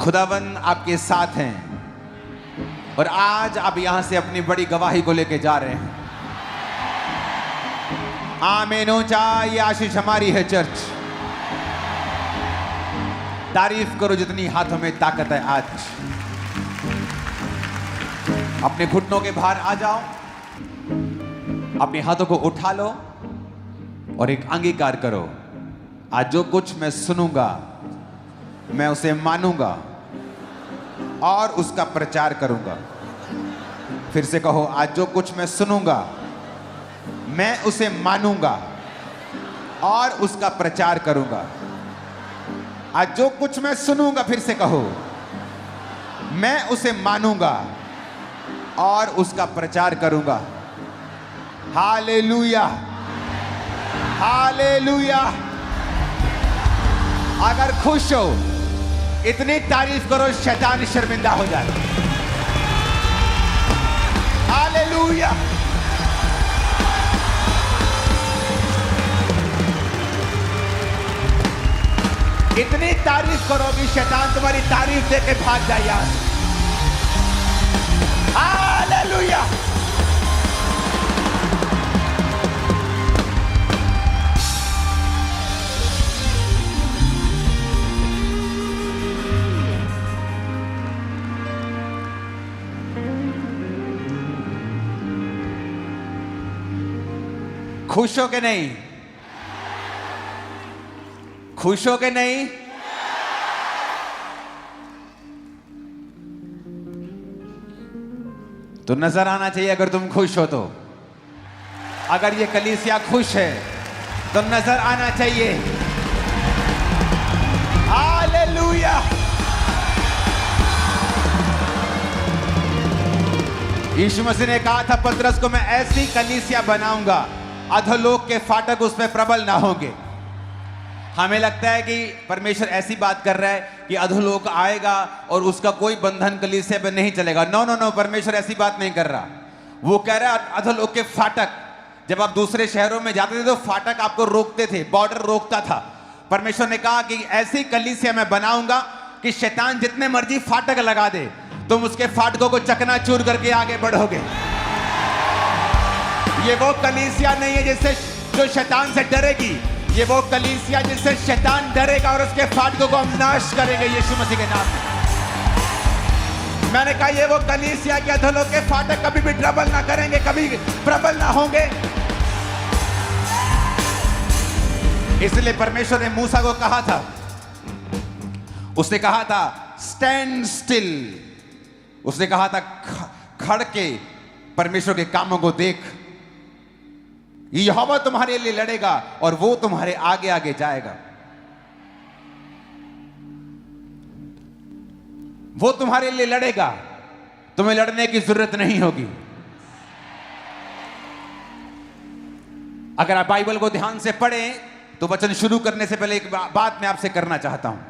खुदावन आपके साथ हैं और आज आप यहां से अपनी बड़ी गवाही को लेके जा रहे हैं। आमीन ऊंचा, ये आशीष हमारी है चर्च। तारीफ करो जितनी हाथों में ताकत है। आज अपने घुटनों के बाहर आ जाओ, अपने हाथों को उठा लो और एक अंगीकार करो, आज जो कुछ मैं सुनूंगा मैं उसे मानूंगा और उसका प्रचार करूंगा। फिर से कहो, आज जो कुछ मैं सुनूंगा मैं उसे मानूंगा और उसका प्रचार करूंगा। आज जो कुछ मैं सुनूंगा, फिर से कहो, मैं उसे मानूंगा और उसका प्रचार करूंगा। Hallelujah, hallelujah. अगर खुश हो इतनी तारीफ करो शैतान शर्मिंदा हो जाए। हालेलुया। इतनी तारीफ करो कि शैतान तुम्हारी तारीफ देके भाग जाए यार। हालेलुया। खुश हो के नहीं? खुश हो के नहीं? तो नजर आना चाहिए अगर तुम खुश हो तो। अगर ये कलीसिया खुश है तो नजर आना चाहिए। हालेलुया। यीशु मसीह ने कहा था पतरस को, मैं ऐसी कलीसिया बनाऊंगा अधोलोक के फाटक उस पर प्रबल ना होंगे। हमें लगता है कि परमेश्वर ऐसी बात कर रहा है कि अधोलोक आएगा और उसका कोई बंधन कलीसिया पे नहीं चलेगा। नो नो नो, परमेश्वर ऐसी बात नहीं कर रहा। वो कह रहा है अधोलोक के फाटक। जब आप दूसरे शहरों में जाते थे तो फाटक आपको रोकते थे, बॉर्डर रोकता था। परमेश्वर ने कहा कि ऐसी कलीसिया मैं बनाऊंगा कि शैतान जितने मर्जी फाटक लगा दे, तुम उसके फाटकों को चकनाचूर करके आगे बढ़ोगे। ये वो कलीसिया नहीं है जिससे जो शैतान से डरेगी, ये वो कलीसिया जिससे शैतान डरेगा और उसके फाटकों को हम नाश करेंगे यीशु मसीह के नाम में। मैंने कहा ये वो कलीसिया के अधोलोक के फाटक कभी भी ट्रबल ना करेंगे, कभी प्रबल ना होंगे। इसलिए परमेश्वर ने मूसा को कहा था, उसने कहा था स्टैंड स्टिल। उसने कहा था खड़ के परमेश्वर के कामों को देख। यहोवा तुम्हारे लिए लड़ेगा और वो तुम्हारे आगे आगे जाएगा। वो तुम्हारे लिए लड़ेगा, तुम्हें लड़ने की जरूरत नहीं होगी। अगर आप बाइबल को ध्यान से पढ़ें तो वचन शुरू करने से पहले एक बात मैं आपसे करना चाहता हूं।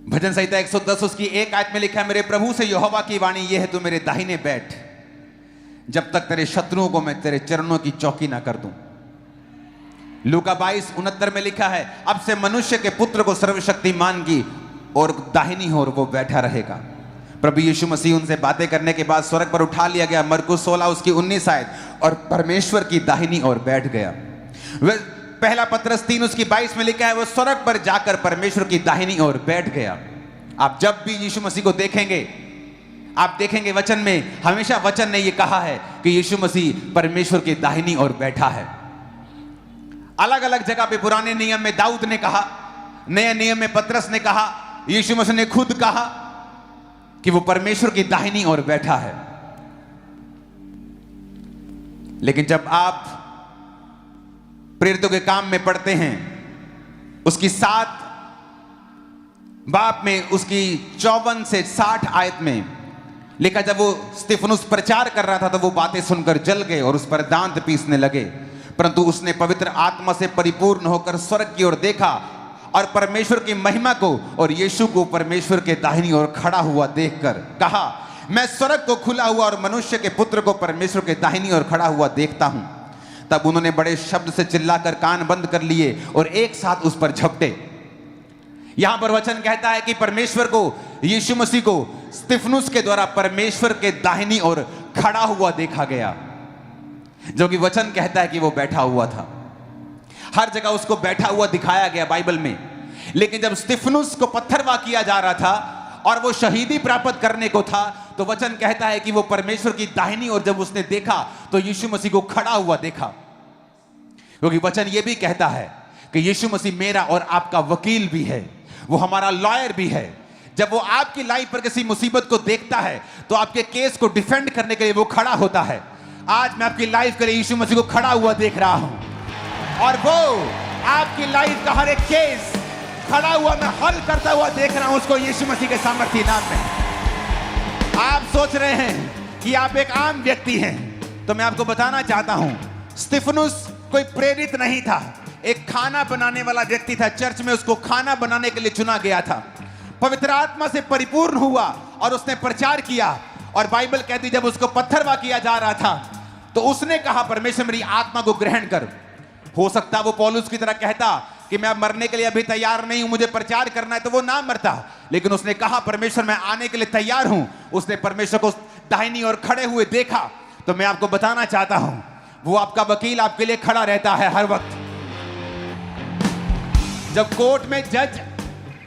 भजन संहिता 110 उसकी एक आयत में लिखा है, मेरे प्रभु से यहोवा की वाणी यह है, तू मेरे दाहिने बैठ जब तक तेरे शत्रुओं को मैं तेरे चरणों की चौकी ना कर दूं। लूका 22:69 में लिखा है, अब से मनुष्य के पुत्र को सर्वशक्तिमान की और दाहिनी ओर वो बैठा रहेगा। प्रभु यीशु मसीह उनसे बातें करने के बाद स्वर्ग पर उठा लिया गया। मरकुस 16 उसकी 19 आयत, और परमेश्वर की दाहिनी ओर बैठ गया। पहला पतरस 3 उसकी 22 में लिखा है, वो स्वर्ग पर जाकर परमेश्वर की दाहिनी ओर बैठ गया। आप जब भी यीशु मसीह को देखेंगे, आप देखेंगे वचन में, हमेशा वचन ने यह कहा है कि यीशु मसीह परमेश्वर की दाहिनी ओर बैठा है। अलग अलग जगह पे पुराने नियम में दाऊद ने कहा, नए नियम में पतरस ने कहा, यीशु मसीह ने खुद कहा कि वो परमेश्वर की दाहिनी ओर बैठा है। लेकिन जब आप प्रेरितों के काम में पढ़ते हैं, उसकी 7 बाब में उसकी 54 से 60 आयत में लिखा, जब वो स्तिफनुस प्रचार कर रहा था तो वो बातें सुनकर जल गए और उस पर दांत पीसने लगे। परंतु उसने पवित्र आत्मा से परिपूर्ण होकर स्वर्ग की ओर देखा और परमेश्वर की महिमा को और यीशु को परमेश्वर के दाहिनी ओर खड़ा हुआ देखकर कहा, मैं स्वर्ग को खुला हुआ और मनुष्य के पुत्र को परमेश्वर के दाहिनी ओर खड़ा हुआ देखता हूं। तब उन्होंने बड़े शब्द से चिल्लाकर कान बंद कर लिए और एक साथ उस पर झपटे। यहां पर वचन कहता है कि परमेश्वर को, यीशु मसीह को स्तिफनुस के द्वारा परमेश्वर के दाहिनी ओर खड़ा हुआ देखा गया, जो कि वचन कहता है कि वो बैठा हुआ था। हर जगह उसको बैठा हुआ दिखाया गया बाइबल में। लेकिन जब स्तिफनुस को पत्थरवाह किया जा रहा था और वो शहीदी प्राप्त करने को था, तो वचन कहता है कि वो परमेश्वर की दाहिनी ओर जब उसने देखा तो यीशु मसीह को खड़ा हुआ देखा। क्योंकि वचन ये भी कहता है कि यीशु मसीह मेरा और आपका वकील भी है, वो हमारा लॉयर भी है। जब वो आपकी लाइफ पर किसी मुसीबत को देखता है तो आपके केस को डिफेंड करने के लिए वो खड़ा होता है। आज मैं आपकी लाइफ के लिए यीशु मसीह को खड़ा हुआ देख रहा हूं, और वो आपकी लाइफ का हर एक केस खड़ा हुआ मैं हल करता हुआ देख रहा हूं, उसको यीशु मसीह के सामर्थ्य नाम में। आप सोच रहे हैं कि आप एक आम व्यक्ति हैं, तो मैं आपको बताना चाहता हूं, स्तिफनुस कोई प्रेरित नहीं था, एक खाना बनाने वाला व्यक्ति था। चर्च में उसको खाना बनाने के लिए चुना गया था। पवित्र आत्मा से परिपूर्ण हुआ और उसने प्रचार किया। और बाइबल कहती जब उसको पत्थरवाह किया जा रहा था तो उसने कहा परमेश्वर मेरी आत्मा को ग्रहण कर। हो सकता वो पौलुस की तरह कहता कि मैं अब मरने के लिए अभी तैयार नहीं हूं, मुझे प्रचार करना है, तो वो ना मरता। लेकिन उसने कहा परमेश्वर मैं आने के लिए तैयार हूं। उसने परमेश्वर को दाहिनी ओर खड़े हुए देखा। तो मैं आपको बताना चाहता हूं, वो आपका वकील आपके लिए खड़ा रहता है हर वक्त। जब कोर्ट में जज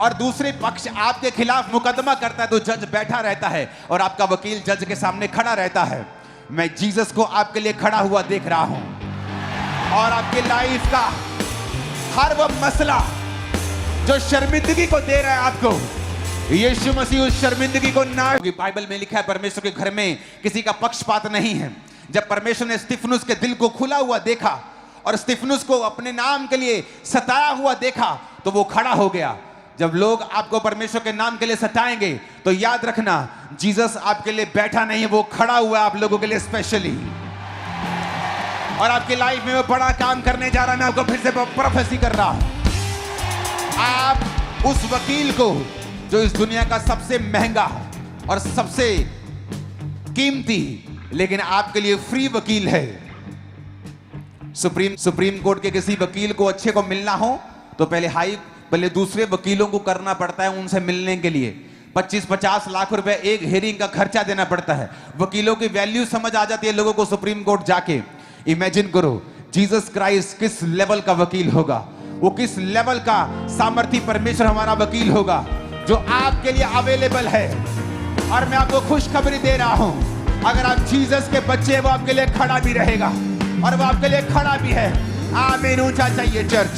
और दूसरे पक्ष आपके खिलाफ मुकदमा करता है तो जज बैठा रहता है और आपका वकील जज के सामने खड़ा रहता है। मैं जीसस को आपके लिए खड़ा हुआ देख रहा हूं, और आपकी लाइफ का हर वो मसला जो शर्मिंदगी को दे रहा है आपको, यीशु मसीह उस शर्मिंदगी को ना। बाइबल में लिखा है परमेश्वर के घर में किसी का पक्षपात नहीं है। जब परमेश्वर ने स्तिफनुस के दिल को खुला हुआ देखा और स्तिफनुस को अपने नाम के लिए सताया हुआ देखा तो वो खड़ा हो गया। जब लोग आपको परमेश्वर के नाम के लिए सताएंगे तो याद रखना जीसस आपके लिए बैठा नहीं है, वो खड़ा हुआ है आप लोगों के लिए स्पेशली, और आपकी लाइफ में वो बड़ा काम करने जा रहा है। मैं आपको फिर से प्रोफेसी कर रहा हूं, आप उस वकील को जो इस दुनिया का सबसे महंगा और सबसे कीमती लेकिन आपके लिए फ्री वकील है। सुप्रीम कोर्ट के किसी वकील को अच्छे को मिलना हो तो पहले दूसरे वकीलों को करना पड़ता है उनसे मिलने के लिए। 25-50 लाख रुपए एक हेयरिंग का खर्चा देना पड़ता है। वकीलों की वैल्यू समझ आ जाती है लोगों को सुप्रीम कोर्ट जाके। इमेजिन करो जीसस क्राइस्ट किस लेवल का वकील होगा, वो किस लेवल का सामर्थी परमेश्वर हमारा वकील होगा जो आपके लिए अवेलेबल है। और मैं आपको खुशखबरी दे रहा हूं, अगर आप जीसस के बच्चे, वो आपके लिए खड़ा भी रहेगा और वो आपके लिए खड़ा भी है। आमीन। ऊंचा चाहिए चर्च।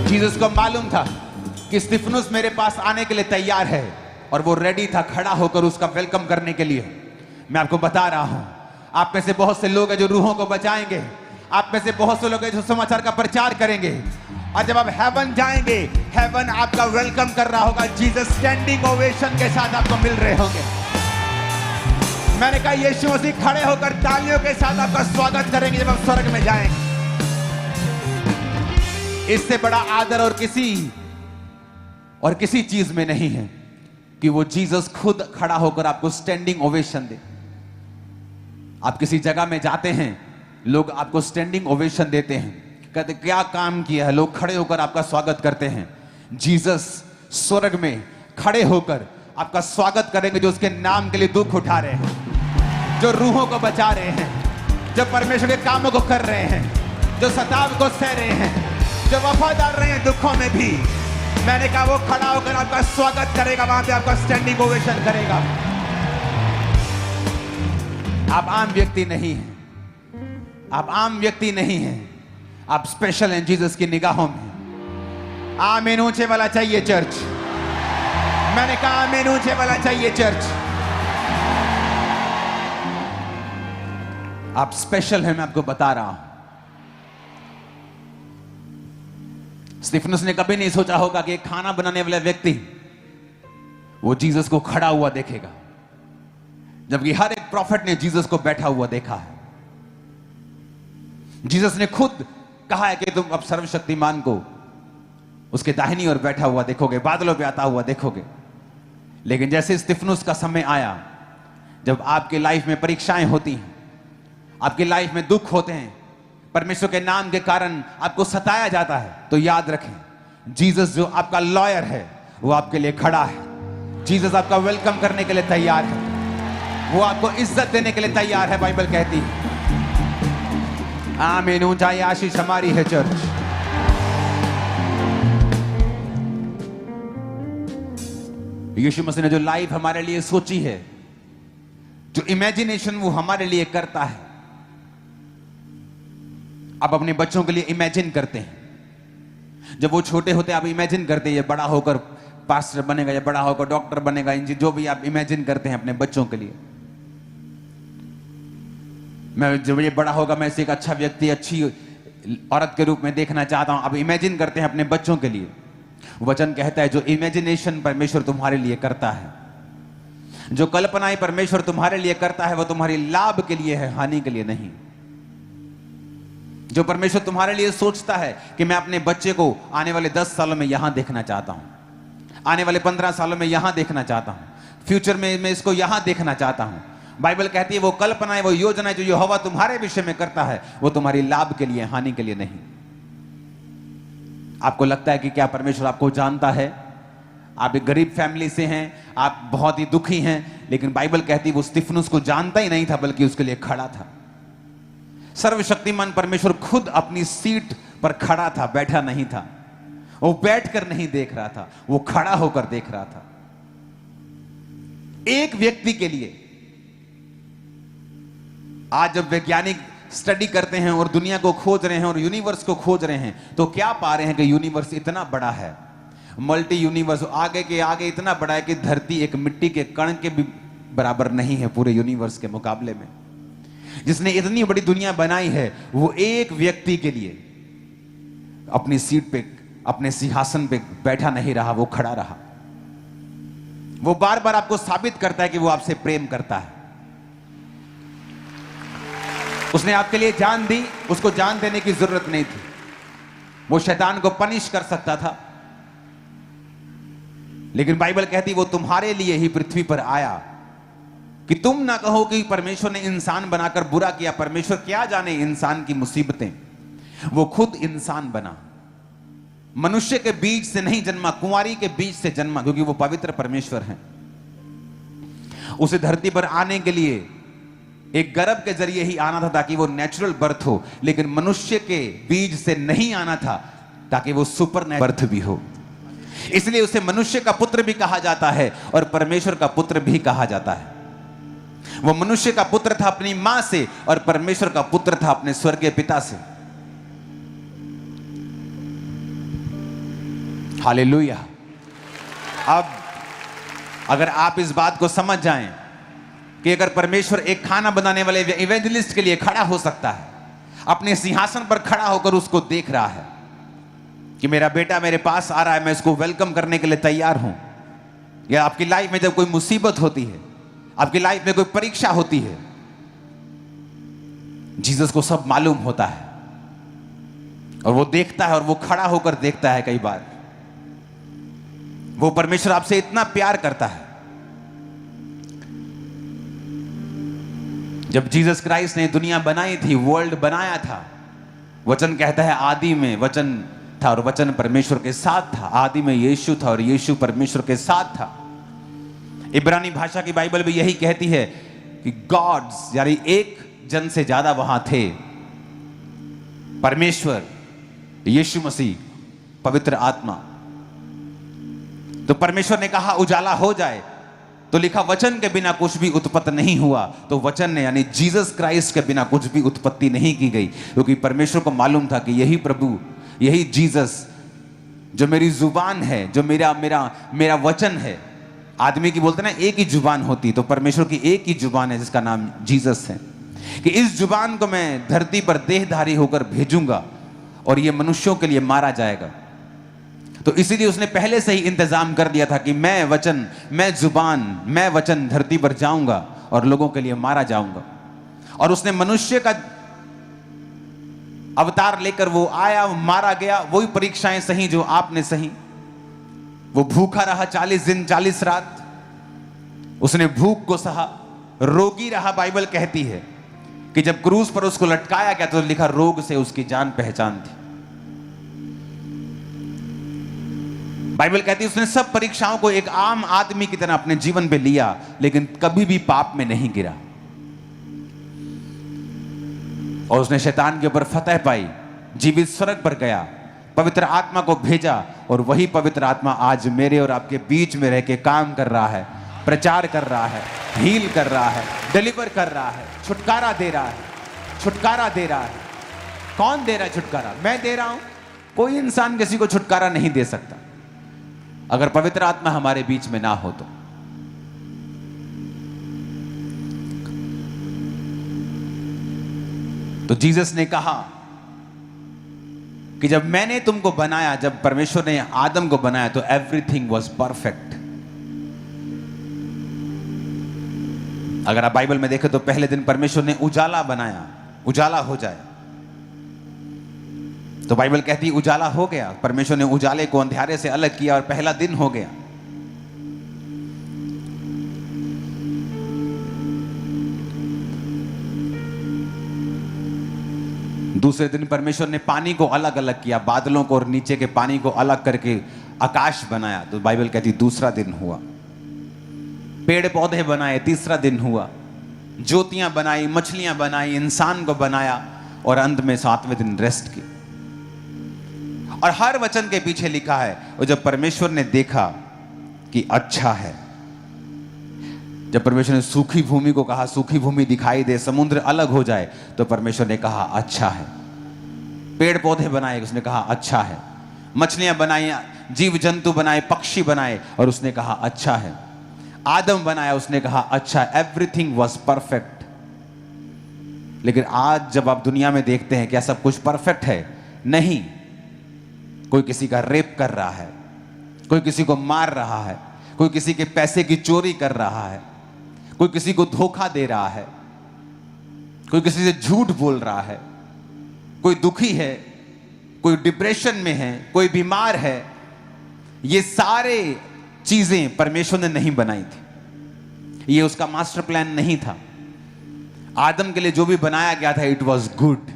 जीसस को मालूम था कि स्तिफनुस मेरे पास आने के लिए तैयार है और वो रेडी था खड़ा होकर उसका वेलकम करने के लिए। मैं आपको बता रहा हूं, आप में से बहुत से लोग हैं जो रूहों को बचाएंगे, आप में से बहुत से लोग हैं जो समाचार का प्रचार करेंगे, और जब आप हेवन जाएंगे, हेवन आपका वेलकम कर रहा होगा। जीसस स्टैंडिंग ओवेशन के साथ आपको मिल रहे होंगे। मैंने कहा यीशु मसीह खड़े होकर तालियों के साथ आपका स्वागत करेंगे जब आप स्वर्ग में जाएंगे। इससे बड़ा आदर और किसी चीज में नहीं है कि वो जीसस खुद खड़ा होकर आपको स्टैंडिंग ओवेशन दे। आप किसी जगह में जाते हैं, लोग आपको स्टैंडिंग ओवेशन देते हैं, कहते क्या काम किया है, लोग खड़े होकर आपका स्वागत करते हैं। जीसस स्वर्ग में खड़े होकर आपका स्वागत करेंगे जो उसके नाम के लिए दुख उठा रहे हैं, जो रूहों को बचा रहे हैं, जो परमेश्वर के कामों को कर रहे हैं, जो सताव को सह रहे हैं, जो वफादार रहे हैं दुखों में भी। मैंने कहा वो खड़ा होकर आपका स्वागत करेगा, वहां पे आपका स्टैंडिंग ओवेशन करेगा। आप आम व्यक्ति नहीं हैं, आप आम व्यक्ति नहीं हैं, आप स्पेशल हैं जीसस की निगाहों में। आमीन। ऊंचे वाला चाहिए चर्च। मैंने कहा आमीन। ऊंचे वाला चाहिए चर्च। आप स्पेशल हैं, मैं आपको बता रहा हूं। स्तिफनुस ने कभी नहीं सोचा होगा कि एक खाना बनाने वाला व्यक्ति वो जीसस को खड़ा हुआ देखेगा, जबकि हर एक प्रॉफिट ने जीसस को बैठा हुआ देखा है। जीसस ने खुद कहा है कि तुम अब सर्वशक्तिमान को उसके दाहिनी ओर बैठा हुआ देखोगे, बादलों पे आता हुआ देखोगे। लेकिन जैसे स्तिफनुस का समय आया, जब आपके लाइफ में परीक्षाएं होती हैं, आपकी लाइफ में दुख होते हैं, परमेश्वर के नाम के कारण आपको सताया जाता है, तो याद रखें, जीसस जो आपका लॉयर है वो आपके लिए खड़ा है। जीसस आपका वेलकम करने के लिए तैयार है, वो आपको इज्जत देने के लिए तैयार है। बाइबल कहती है। आमीन। ऊंचाई आशीष हमारी है चर्च। यीशु मसीह ने जो लाइफ हमारे लिए सोची है, जो इमेजिनेशन वो हमारे लिए करता है, आप अपने बच्चों के लिए इमेजिन करते हैं। जब वो छोटे होते आप इमेजिन करते हैं ये बड़ा होकर पास्टर बनेगा, या बड़ा होकर डॉक्टर बनेगा, जो भी आप इमेजिन करते हैं अपने बच्चों के लिए। मैं जब ये बड़ा होगा मैं इसे एक अच्छा व्यक्ति, अच्छी औरत के रूप में देखना चाहता हूं। आप इमेजिन करते हैं अपने बच्चों के लिए। वचन कहता है जो इमेजिनेशन परमेश्वर तुम्हारे लिए करता है, जो कल्पनाएं परमेश्वर तुम्हारे लिए करता है, वो तुम्हारी लाभ के लिए है, हानि के लिए नहीं। जो परमेश्वर तुम्हारे लिए सोचता है कि मैं अपने बच्चे को आने वाले 10 सालों में यहां देखना चाहता हूं, आने वाले 15 सालों में यहां देखना चाहता हूं, फ्यूचर में मैं इसको यहां देखना चाहता हूं। बाइबल कहती है वो कल्पनाएं, वो योजनाएं जो यहोवा तुम्हारे विषय में करता है, वो तुम्हारी लाभ के लिए, हानि के लिए नहीं। आपको लगता है कि क्या परमेश्वर आपको जानता है? आप एक गरीब फैमिली से हैं, आप बहुत ही दुखी हैं, लेकिन बाइबल कहती है वो स्तिफनुस को जानता ही नहीं था, बल्कि उसके लिए खड़ा था। सर्वशक्तिमान परमेश्वर खुद अपनी सीट पर खड़ा था, बैठा नहीं था। वो बैठकर नहीं देख रहा था, वो खड़ा होकर देख रहा था। एक व्यक्ति के लिए आज जब वैज्ञानिक स्टडी करते हैं और दुनिया को खोज रहे हैं और यूनिवर्स को खोज रहे हैं, तो क्या पा रहे हैं कि यूनिवर्स इतना बड़ा है, मल्टी यूनिवर्स आगे के आगे इतना बड़ा है कि धरती एक मिट्टी के कण के भी बराबर नहीं है पूरे यूनिवर्स के मुकाबले में। जिसने इतनी बड़ी दुनिया बनाई है, वो एक व्यक्ति के लिए अपनी सीट पे, अपने सिंहासन पे बैठा नहीं रहा, वो खड़ा रहा। वो बार बार आपको साबित करता है कि वो आपसे प्रेम करता है। उसने आपके लिए जान दी, उसको जान देने की जरूरत नहीं थी। वो शैतान को पनिश कर सकता था, लेकिन बाइबल कहती वो तुम्हारे लिए ही पृथ्वी पर आया, कि तुम ना कहो कि परमेश्वर ने इंसान बनाकर बुरा किया। परमेश्वर क्या जाने इंसान की मुसीबतें, वो खुद इंसान बना। मनुष्य के बीज से नहीं जन्मा, कुंवारी के बीज से जन्मा, क्योंकि वो पवित्र परमेश्वर है। उसे धरती पर आने के लिए एक गर्भ के जरिए ही आना था, ताकि वो नेचुरल बर्थ हो, लेकिन मनुष्य के बीज से नहीं आना था, ताकि वो सुपर बर्थ भी हो। इसलिए उसे मनुष्य का पुत्र भी कहा जाता है और परमेश्वर का पुत्र भी कहा जाता है। वो मनुष्य का पुत्र था अपनी मां से, और परमेश्वर का पुत्र था अपने स्वर्गीय पिता से। हालेलुया। अब अगर आप इस बात को समझ जाएं कि अगर परमेश्वर एक खाना बनाने वाले इवेंजलिस्ट के लिए खड़ा हो सकता है, अपने सिंहासन पर खड़ा होकर उसको देख रहा है कि मेरा बेटा मेरे पास आ रहा है, मैं इसको वेलकम करने के लिए तैयार हूं। या आपकी लाइफ में जब कोई मुसीबत होती है, आपकी लाइफ में कोई परीक्षा होती है, जीसस को सब मालूम होता है, और वो देखता है, और वो खड़ा होकर देखता है। कई बार वो परमेश्वर आपसे इतना प्यार करता है। जब जीसस क्राइस्ट ने दुनिया बनाई थी, वर्ल्ड बनाया था, वचन कहता है आदि में वचन था और वचन परमेश्वर के साथ था। आदि में यीशु था और यीशु परमेश्वर के साथ था। इब्रानी भाषा की बाइबल भी यही कहती है कि गॉड्स, यानी एक जन से ज्यादा वहां थे। परमेश्वर, यीशु मसीह, पवित्र आत्मा। तो परमेश्वर ने कहा उजाला हो जाए, तो लिखा वचन के बिना कुछ भी उत्पत्ति नहीं हुआ। तो वचन ने, यानी जीसस क्राइस्ट के बिना कुछ भी उत्पत्ति नहीं की गई, क्योंकि परमेश्वर को मालूम था कि यही प्रभु, यही जीसस जो मेरी जुबान है, जो मेरा वचन है। आदमी की बोलते ना एक ही जुबान होती, तो परमेश्वर की एक ही जुबान है जिसका नाम जीसस है, कि इस जुबान को मैं धरती पर देहधारी होकर भेजूंगा और ये मनुष्यों के लिए मारा जाएगा। तो इसीलिए उसने पहले से ही इंतजाम कर दिया था कि मैं वचन, मैं जुबान, मैं वचन धरती पर जाऊंगा और लोगों के लिए मारा जाऊंगा। और उसने मनुष्य का अवतार लेकर वो आया, मारा गया। वही परीक्षाएं सही जो आपने सही। वो भूखा रहा 40 दिन 40 रात, उसने भूख को सहा। रोगी रहा, बाइबल कहती है कि जब क्रूस पर उसको लटकाया गया तो लिखा रोग से उसकी जान पहचान थी। बाइबल कहती है उसने सब परीक्षाओं को एक आम आदमी की तरह अपने जीवन पे लिया, लेकिन कभी भी पाप में नहीं गिरा, और उसने शैतान के ऊपर फतह पाई, जीवित स्वर्ग पर गया, पवित्र आत्मा को भेजा, और वही पवित्र आत्मा आज मेरे और आपके बीच में रह के काम कर रहा है, प्रचार कर रहा है, हील कर रहा है, डिलीवर कर रहा है, छुटकारा दे रहा है, छुटकारा दे रहा है। कौन दे रहा है छुटकारा? मैं दे रहा हूं। कोई इंसान किसी को छुटकारा नहीं दे सकता अगर पवित्र आत्मा हमारे बीच में ना हो तो जीसस ने कहा कि जब मैंने तुमको बनाया, जब परमेश्वर ने आदम को बनाया तो एवरीथिंग वॉज परफेक्ट। अगर आप बाइबल में देखें तो पहले दिन परमेश्वर ने उजाला बनाया, उजाला हो जाए, तो बाइबल कहती है उजाला हो गया। परमेश्वर ने उजाले को अंधेरे से अलग किया और पहला दिन हो गया। दूसरे दिन परमेश्वर ने पानी को अलग अलग किया, बादलों को और नीचे के पानी को अलग करके आकाश बनाया, तो बाइबल कहती दूसरा दिन हुआ। पेड़ पौधे बनाए, तीसरा दिन हुआ। ज्योतियां बनाई, मछलियां बनाई, इंसान को बनाया, और अंत में सातवें दिन रेस्ट की। और हर वचन के पीछे लिखा है, और जब परमेश्वर ने देखा कि अच्छा है, जब परमेश्वर ने सूखी भूमि को कहा सूखी भूमि दिखाई दे, समुद्र अलग हो जाए, तो परमेश्वर ने कहा अच्छा है। पेड़ पौधे बनाए, उसने कहा अच्छा है। मछलियां बनाई, जीव जंतु बनाए, पक्षी बनाए, और उसने कहा अच्छा है। आदम बनाया, उसने कहा अच्छा। Everything was perfect. लेकिन आज जब आप दुनिया में देखते हैं, क्या सब कुछ परफेक्ट है? नहीं। कोई किसी का रेप कर रहा है, कोई किसी को मार रहा है, कोई किसी के पैसे की चोरी कर रहा है, कोई किसी को धोखा दे रहा है, कोई किसी से झूठ बोल रहा है, कोई दुखी है, कोई डिप्रेशन में है, कोई बीमार है। ये सारे चीजें परमेश्वर ने नहीं बनाई थी, ये उसका मास्टर प्लान नहीं था। आदम के लिए जो भी बनाया गया था इट वॉज गुड।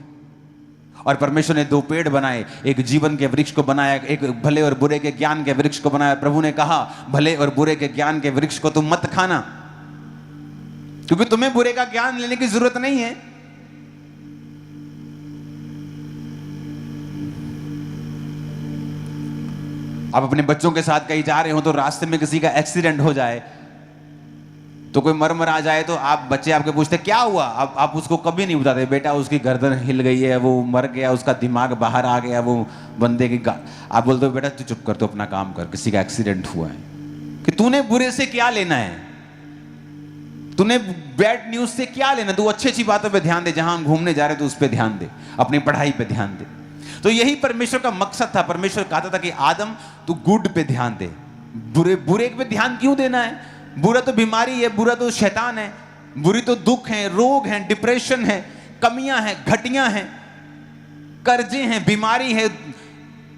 और परमेश्वर ने दो पेड़ बनाए, एक जीवन के वृक्ष को बनाया, एक भले और बुरे के ज्ञान के वृक्ष को बनाया। प्रभु ने कहा भले और बुरे के ज्ञान के वृक्ष को तुम मत खाना, क्योंकि तुम्हें बुरे का ज्ञान लेने की जरूरत नहीं है। आप अपने बच्चों के साथ कहीं जा रहे हो तो रास्ते में किसी का एक्सीडेंट हो जाए, तो कोई मर आ जाए, तो आप बच्चे आपके पूछते क्या हुआ, आप उसको कभी नहीं बताते बेटा उसकी गर्दन हिल गई है, वो मर गया, उसका दिमाग बाहर आ गया, वो बंदे की आप बोलते हो बेटा तू चुप कर, तू अपना काम कर, किसी का एक्सीडेंट हुआ है। कि तूने बुरे से क्या लेना है, तूने बैड न्यूज से क्या लेना, तू अच्छी अच्छी बातों पे ध्यान दे, जहां हम घूमने जा रहे तो उस पर ध्यान दे, अपनी पढ़ाई पे ध्यान दे। तो यही परमेश्वर का मकसद था। परमेश्वर कहता था कि आदम तू गुड पे ध्यान दे, बुरे पे ध्यान क्यों देना है? बुरा तो बीमारी है, बुरा तो शैतान है, बुरी तो दुख है, रोग है, डिप्रेशन है, कमियां हैं, घटियां हैं, कर्जे हैं, बीमारी है,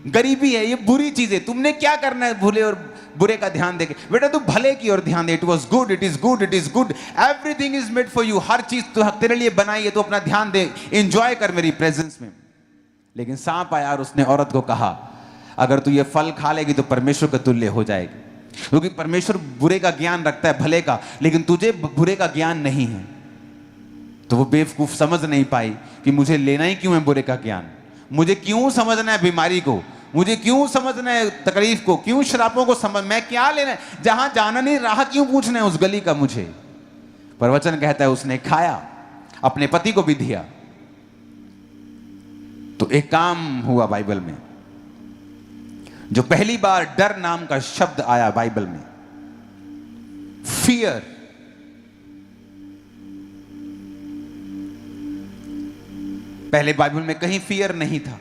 गरीबी है, ये बुरी चीजें। तुमने क्या करना है भले और बुरे का ध्यान देके? बेटा तू भले की ओर ध्यान दे। It was good, it is good, it is good, everything is made for you. हर चीज तो तेरे लिए बनाई है, तो अपना ध्यान दे, एंजॉय कर मेरी प्रेजेंस में। लेकिन सांप आया और उसने औरत को कहा अगर तू ये फल खा लेगी तो परमेश्वर के तुल्य हो जाएगी, क्योंकि परमेश्वर बुरे का ज्ञान रखता है, भले का, लेकिन तुझे बुरे का ज्ञान नहीं है। तो वो बेवकूफ समझ नहीं पाई कि मुझे लेना ही क्यों है बुरे का ज्ञान, मुझे क्यों समझना है बीमारी को, मुझे क्यों समझना है तकलीफ को, क्यों श्रापों को समझ, मैं क्या लेना है, जहां जाना नहीं राह क्यों पूछना है उस गली का मुझे। पर वचन कहता है उसने खाया, अपने पति को भी दिया। तो एक काम हुआ बाइबल में, जो पहली बार डर नाम का शब्द आया बाइबल में, फियर। पहले बाइबल में कहीं फियर नहीं था,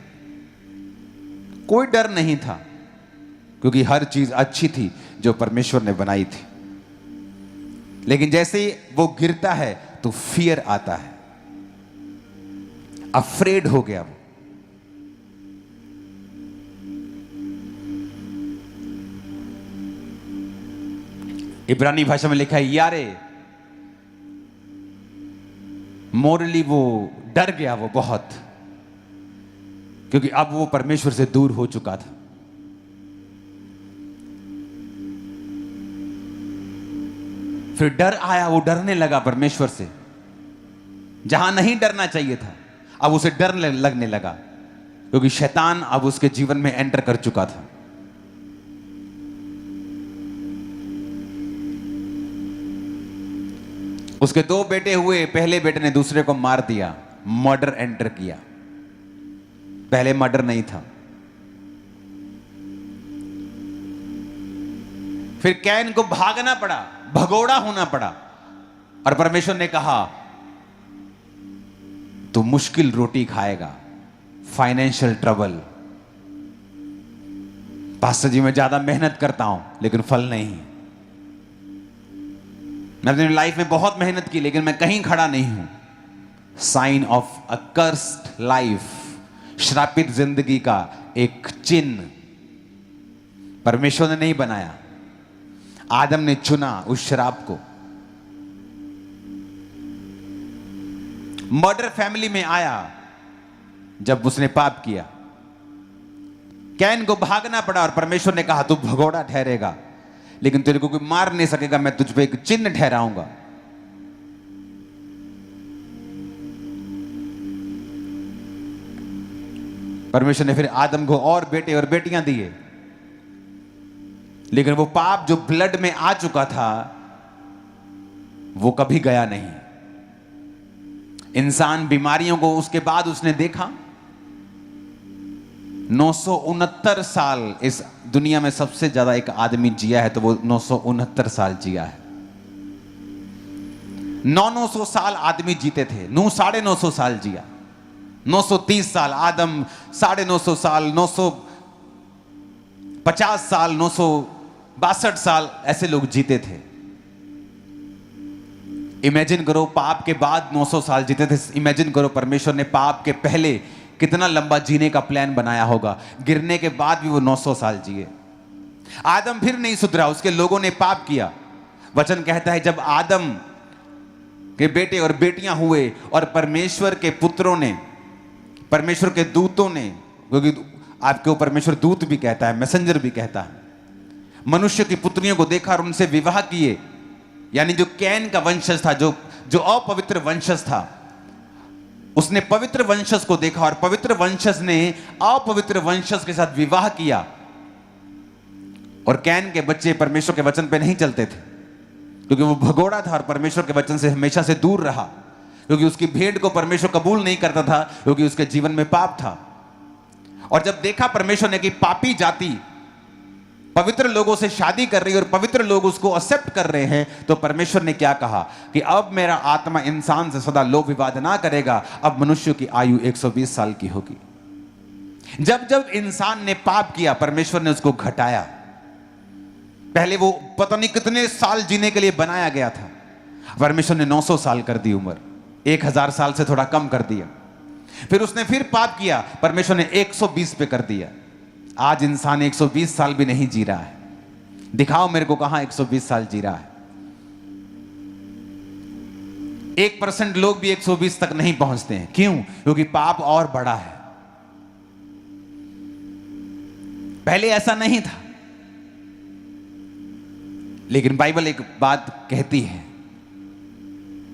कोई डर नहीं था, क्योंकि हर चीज अच्छी थी जो परमेश्वर ने बनाई थी। लेकिन जैसे ही वो गिरता है तो फियर आता है, अफ्रेड हो गया वो। इब्रानी भाषा में लिखा है यारे, मोरली वो डर गया, वो बहुत, क्योंकि अब वो परमेश्वर से दूर हो चुका था। फिर डर आया, वो डरने लगा परमेश्वर से, जहां नहीं डरना चाहिए था अब उसे डर लगने लगा, क्योंकि शैतान अब उसके जीवन में एंटर कर चुका था। उसके 2 बेटे हुए, पहले बेटे ने दूसरे को मार दिया, मर्डर एंटर किया। पहले मर्डर नहीं था। फिर कैन को भागना पड़ा, भगोड़ा होना पड़ा, और परमेश्वर ने कहा तू मुश्किल रोटी खाएगा, फाइनेंशियल ट्रबल। पास्टर जी मैं ज्यादा मेहनत करता हूं लेकिन फल नहीं। मैं अपनी लाइफ में बहुत मेहनत की लेकिन मैं कहीं खड़ा नहीं हूं। Sign off a cursed life, श्रापित जिंदगी का एक चिन्ह परमेश्वर ने नहीं बनाया, आदम ने चुना उस शराब को। मर्डर फैमिली में आया जब उसने पाप किया। कैन को भागना पड़ा और परमेश्वर ने कहा तू भगोड़ा ठहरेगा, लेकिन तेरे को कोई मार नहीं सकेगा, मैं तुझ पे एक चिन्ह ठहराऊंगा। परमेश्वर ने फिर आदम को और बेटे और बेटियां दिए, लेकिन वो पाप जो ब्लड में आ चुका था वो कभी गया नहीं। इंसान बीमारियों को उसके बाद उसने देखा। 969 साल इस दुनिया में सबसे ज्यादा एक आदमी जिया है, तो वो 969 साल जिया है। 900 साल आदमी जीते थे, 950 साल जिया। 930 साल आदम, 950 साल, 950 साल, 962 साल ऐसे लोग जीते थे। इमेजिन करो पाप के बाद 900 साल जीते थे। इमेजिन करो परमेश्वर ने पाप के पहले कितना लंबा जीने का प्लान बनाया होगा। गिरने के बाद भी वो 900 साल जिए। आदम फिर नहीं सुधरा, उसके लोगों ने पाप किया। वचन कहता है जब आदम के बेटे और बेटियां हुए और परमेश्वर के पुत्रों ने, परमेश्वर के दूतों ने, क्योंकि आपके ऊपर परमेश्वर दूत भी कहता है, मैसेंजर भी कहता है, मनुष्य की पुत्रियों को देखा और उनसे विवाह किए। यानी जो कैन का वंशज था, जो अपवित्र वंशज था, उसने पवित्र वंशज को देखा और पवित्र वंशज ने अपवित्र वंशज के साथ विवाह किया। और कैन के बच्चे परमेश्वर के वचन पे नहीं चलते थे, क्योंकि वो भगोड़ा था और परमेश्वर के वचन से हमेशा से दूर रहा, क्योंकि उसकी भेंट को परमेश्वर कबूल नहीं करता था, क्योंकि उसके जीवन में पाप था। और जब देखा परमेश्वर ने कि पापी जाति पवित्र लोगों से शादी कर रही है और पवित्र लोग उसको एक्सेप्ट कर रहे हैं, तो परमेश्वर ने क्या कहा कि अब मेरा आत्मा इंसान से सदा लोभ विवाद ना करेगा, अब मनुष्य की आयु 120 साल की होगी। जब जब इंसान ने पाप किया परमेश्वर ने उसको घटाया। पहले वो पता नहीं कितने साल जीने के लिए बनाया गया था, परमेश्वर ने 900 साल कर दी उम्र, 1000 साल से थोड़ा कम कर दिया। फिर उसने फिर पाप किया, परमेश्वर ने 120 पे कर दिया। आज इंसान 120 साल भी नहीं जी रहा है। दिखाओ मेरे को कहां 120 साल जी रहा है। 1% लोग भी 120 तक नहीं पहुंचते हैं। क्यों? क्योंकि पाप और बड़ा है। पहले ऐसा नहीं था, लेकिन बाइबल एक बात कहती है,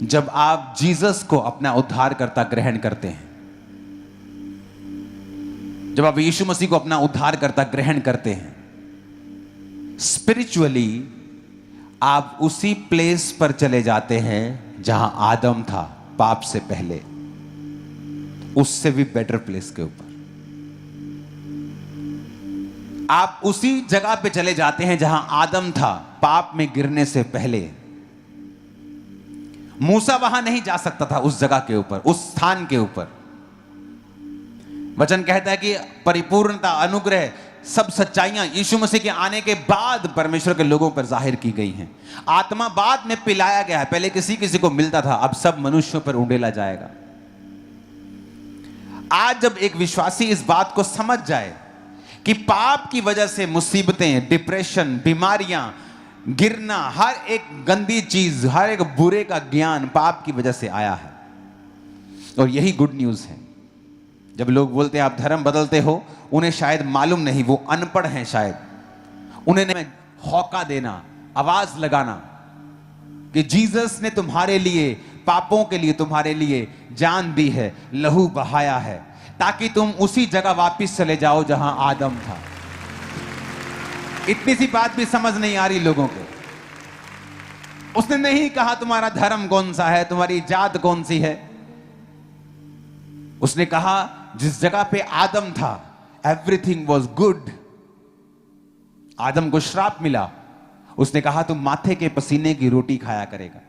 जब आप जीसस को अपना उद्धारकर्ता ग्रहण करते हैं, जब आप यीशु मसीह को अपना उद्धारकर्ता ग्रहण करते हैं, स्पिरिचुअली आप उसी प्लेस पर चले जाते हैं जहां आदम था पाप से पहले, उससे भी बेटर प्लेस के ऊपर। आप उसी जगह पे चले जाते हैं जहां आदम था पाप में गिरने से पहले। मूसा वहां नहीं जा सकता था, उस जगह के ऊपर, उस स्थान के ऊपर। वचन कहता है कि परिपूर्णता, अनुग्रह, सब सच्चाइयां यीशु मसीह के आने के बाद परमेश्वर के लोगों पर जाहिर की गई हैं। आत्मा बाद में पिलाया गया है, पहले किसी किसी को मिलता था, अब सब मनुष्यों पर उंडेला जाएगा। आज जब एक विश्वासी इस बात को समझ जाए कि पाप की वजह से मुसीबतें, डिप्रेशन, बीमारियां, गिरना, हर एक गंदी चीज, हर एक बुरे का ज्ञान पाप की वजह से आया है, और यही गुड न्यूज़ है। जब लोग बोलते हैं आप धर्म बदलते हो, उन्हें शायद मालूम नहीं, वो अनपढ़ हैं शायद। उन्हें हौका देना, आवाज लगाना कि जीसस ने तुम्हारे लिए, पापों के लिए तुम्हारे लिए जान दी है, लहू बहाया है, ताकि तुम उसी जगह वापस चले जाओ जहां आदम था। इतनी सी बात भी समझ नहीं आ रही लोगों को। उसने नहीं कहा तुम्हारा धर्म कौन सा है, तुम्हारी जात कौन सी है। उसने कहा जिस जगह पे आदम था, एवरीथिंग वॉज गुड। आदम को श्राप मिला, उसने कहा तुम माथे के पसीने की रोटी खाया करेगा।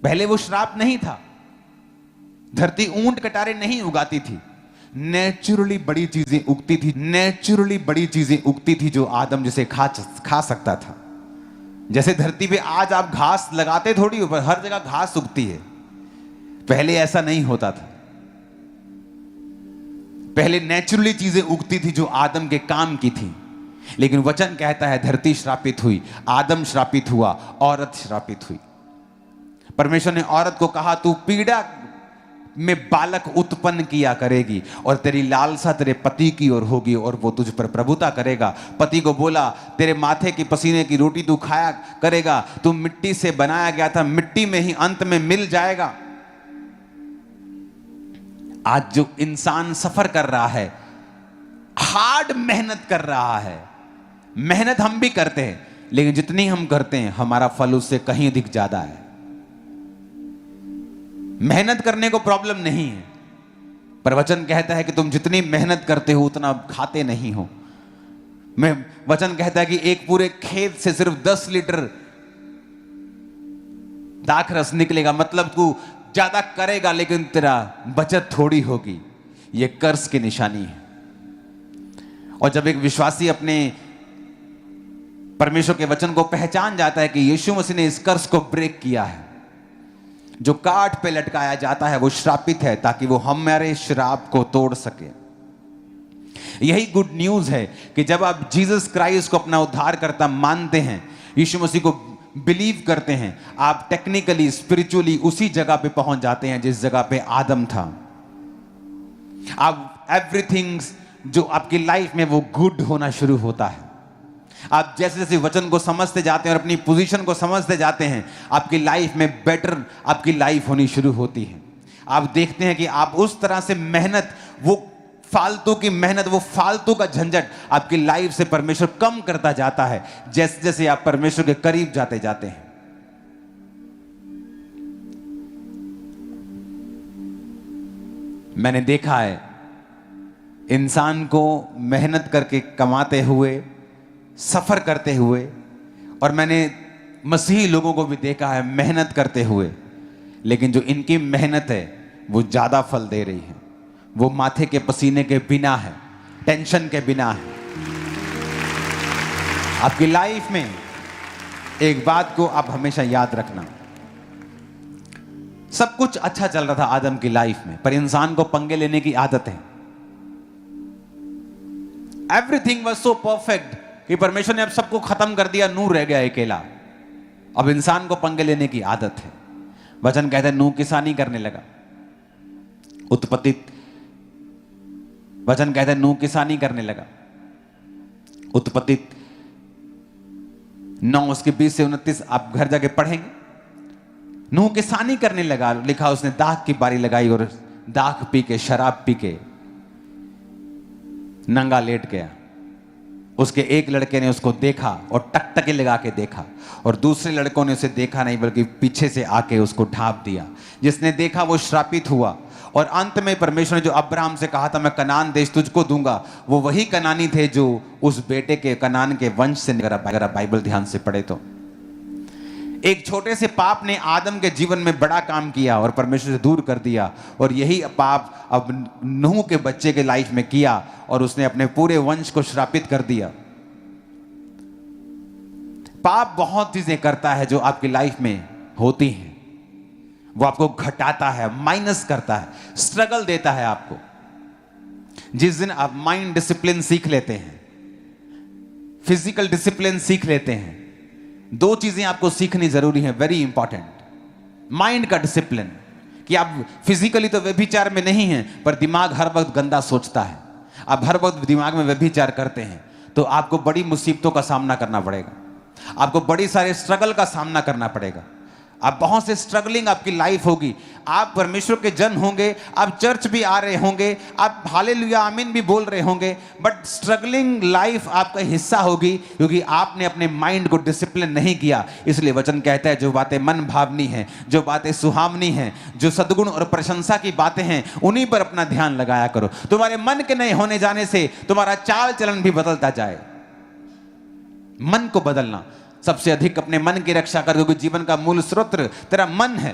पहले वो श्राप नहीं था। धरती ऊंट कटारे नहीं उगाती थी, नेचुरली बड़ी चीजें उगती थी। नेचुरली बड़ी चीजें उगती थी जो आदम जिसे खा सकता था। जैसे धरती पे आज आप घास लगाते थोड़ी हो, पर हर जगह घास उगती है। पहले ऐसा नहीं होता था। पहले नेचुरली चीजें उगती थी जो आदम के काम की थी। लेकिन वचन कहता है धरती श्रापित हुई, आदम श्रापित हुआ, औरत श्रापित हुई। परमेश्वर ने औरत को कहा तू पीड़ा में बालक उत्पन्न किया करेगी और तेरी लालसा तेरे पति की ओर होगी और वो तुझ पर प्रभुता करेगा। पति को बोला तेरे माथे की पसीने की रोटी तू खाया करेगा, तू मिट्टी से बनाया गया था, मिट्टी में ही अंत में मिल जाएगा। आज जो इंसान सफर कर रहा है, हार्ड मेहनत कर रहा है, मेहनत हम भी करते हैं, लेकिन जितनी हम करते हैं हमारा फल उससे कहीं अधिक ज्यादा है। मेहनत करने को प्रॉब्लम नहीं है, पर वचन कहता है कि तुम जितनी मेहनत करते हो उतना खाते नहीं हो। वचन कहता है कि एक पूरे खेत से सिर्फ 10 लीटर दाख रस निकलेगा, मतलब तू ज्यादा करेगा लेकिन तेरा बचत थोड़ी होगी। यह कर्ज की निशानी है। और जब एक विश्वासी अपने परमेश्वर के वचन को पहचान जाता है कि यीशु मसीह ने इस कर्ज को ब्रेक किया है, जो काठ पे लटकाया जाता है वो श्रापित है, ताकि वो हमारे श्राप को तोड़ सके। यही गुड न्यूज है कि जब आप जीसस क्राइस्ट को अपना उद्धारकर्ता मानते हैं, यीशु मसीह को बिलीव करते हैं, आप टेक्निकली स्पिरिचुअली उसी जगह पे पहुंच जाते हैं जिस जगह पे आदम था। आप एवरीथिंग जो आपकी लाइफ में वो गुड होना शुरू होता है। आप जैसे जैसे वचन को समझते जाते हैं और अपनी पोजीशन को समझते जाते हैं, आपकी लाइफ में बेटर आपकी लाइफ होनी शुरू होती है। आप देखते हैं कि आप उस तरह से मेहनत, वो फालतू की मेहनत, वो फालतू का झंझट आपकी लाइफ से परमेश्वर कम करता जाता है जैसे जैसे आप परमेश्वर के करीब जाते जाते हैं। मैंने देखा है इंसान को मेहनत करके कमाते हुए, सफर करते हुए, और मैंने मसीही लोगों को भी देखा है मेहनत करते हुए, लेकिन जो इनकी मेहनत है वो ज्यादा फल दे रही है। वो माथे के पसीने के बिना है, टेंशन के बिना है। आपकी लाइफ में एक बात को आप हमेशा याद रखना, सब कुछ अच्छा चल रहा था आदम की लाइफ में, पर इंसान को पंगे लेने की आदत है। एवरीथिंग वाज सो परफेक्ट कि परमेश्वर ने अब सबको खत्म कर दिया, नूह रह गया अकेला। अब इंसान को पंगे लेने की आदत है। वचन कहता है नूह किसानी करने लगा। उत्पत्ति वचन कहता है नूह किसानी करने लगा। उत्पत्ति 9 उसके 20 से 29 आप घर जाके पढ़ेंगे। नूह किसानी करने लगा, लिखा उसने दाख की बारी लगाई और दाख पी के, शराब पी के नंगा लेट गया। उसके एक लड़के ने उसको देखा और टकटकी लगा के देखा, और दूसरे लड़कों ने उसे देखा नहीं बल्कि पीछे से आके उसको ढांप दिया। जिसने देखा वो श्रापित हुआ। और अंत में परमेश्वर ने जो अब्राहम से कहा था मैं कनान देश तुझको दूंगा, वो वही कनानी थे जो उस बेटे के कनान के वंश से। अगर आप बाइबल ध्यान से पढ़े तो एक छोटे से पाप ने आदम के जीवन में बड़ा काम किया और परमेश्वर से दूर कर दिया, और यही पाप अब नूह के बच्चे के लाइफ में किया और उसने अपने पूरे वंश को श्रापित कर दिया। पाप बहुत चीजें करता है जो आपकी लाइफ में होती हैं। वो आपको घटाता है, माइनस करता है, स्ट्रगल देता है आपको। जिस दिन आप माइंड डिसिप्लिन सीख लेते हैं, फिजिकल डिसिप्लिन सीख लेते हैं, 2 चीजें आपको सीखनी जरूरी है, वेरी इंपॉर्टेंट। माइंड का डिसिप्लिन कि आप फिजिकली तो व्यभिचार में नहीं हैं, पर दिमाग हर वक्त गंदा सोचता है, आप हर वक्त दिमाग में व्यभिचार करते हैं, तो आपको बड़ी मुसीबतों का सामना करना पड़ेगा, आपको बड़ी सारे स्ट्रगल का सामना करना पड़ेगा। आप बहुत से स्ट्रगलिंग आपकी लाइफ होगी। आप परमेश्वर के जन होंगे, आप चर्च भी आ रहे होंगे, आप हालेलुया आमीन भी बोल रहे होंगे, बट स्ट्रगलिंग लाइफ आपका हिस्सा होगी, क्योंकि आपने अपने माइंड को डिसिप्लिन नहीं किया। इसलिए वचन कहता है जो बातें मन भावनी हैं, जो बातें सुहावनी हैं, जो सद्गुण और प्रशंसा की बातें हैं, उन्हीं पर अपना ध्यान लगाया करो। तुम्हारे मन के नहीं होने जाने से तुम्हारा चाल चलन भी बदलता जाए। मन को बदलना, सबसे अधिक अपने मन की रक्षा कर, क्योंकि जीवन का मूल स्रोत तेरा मन है।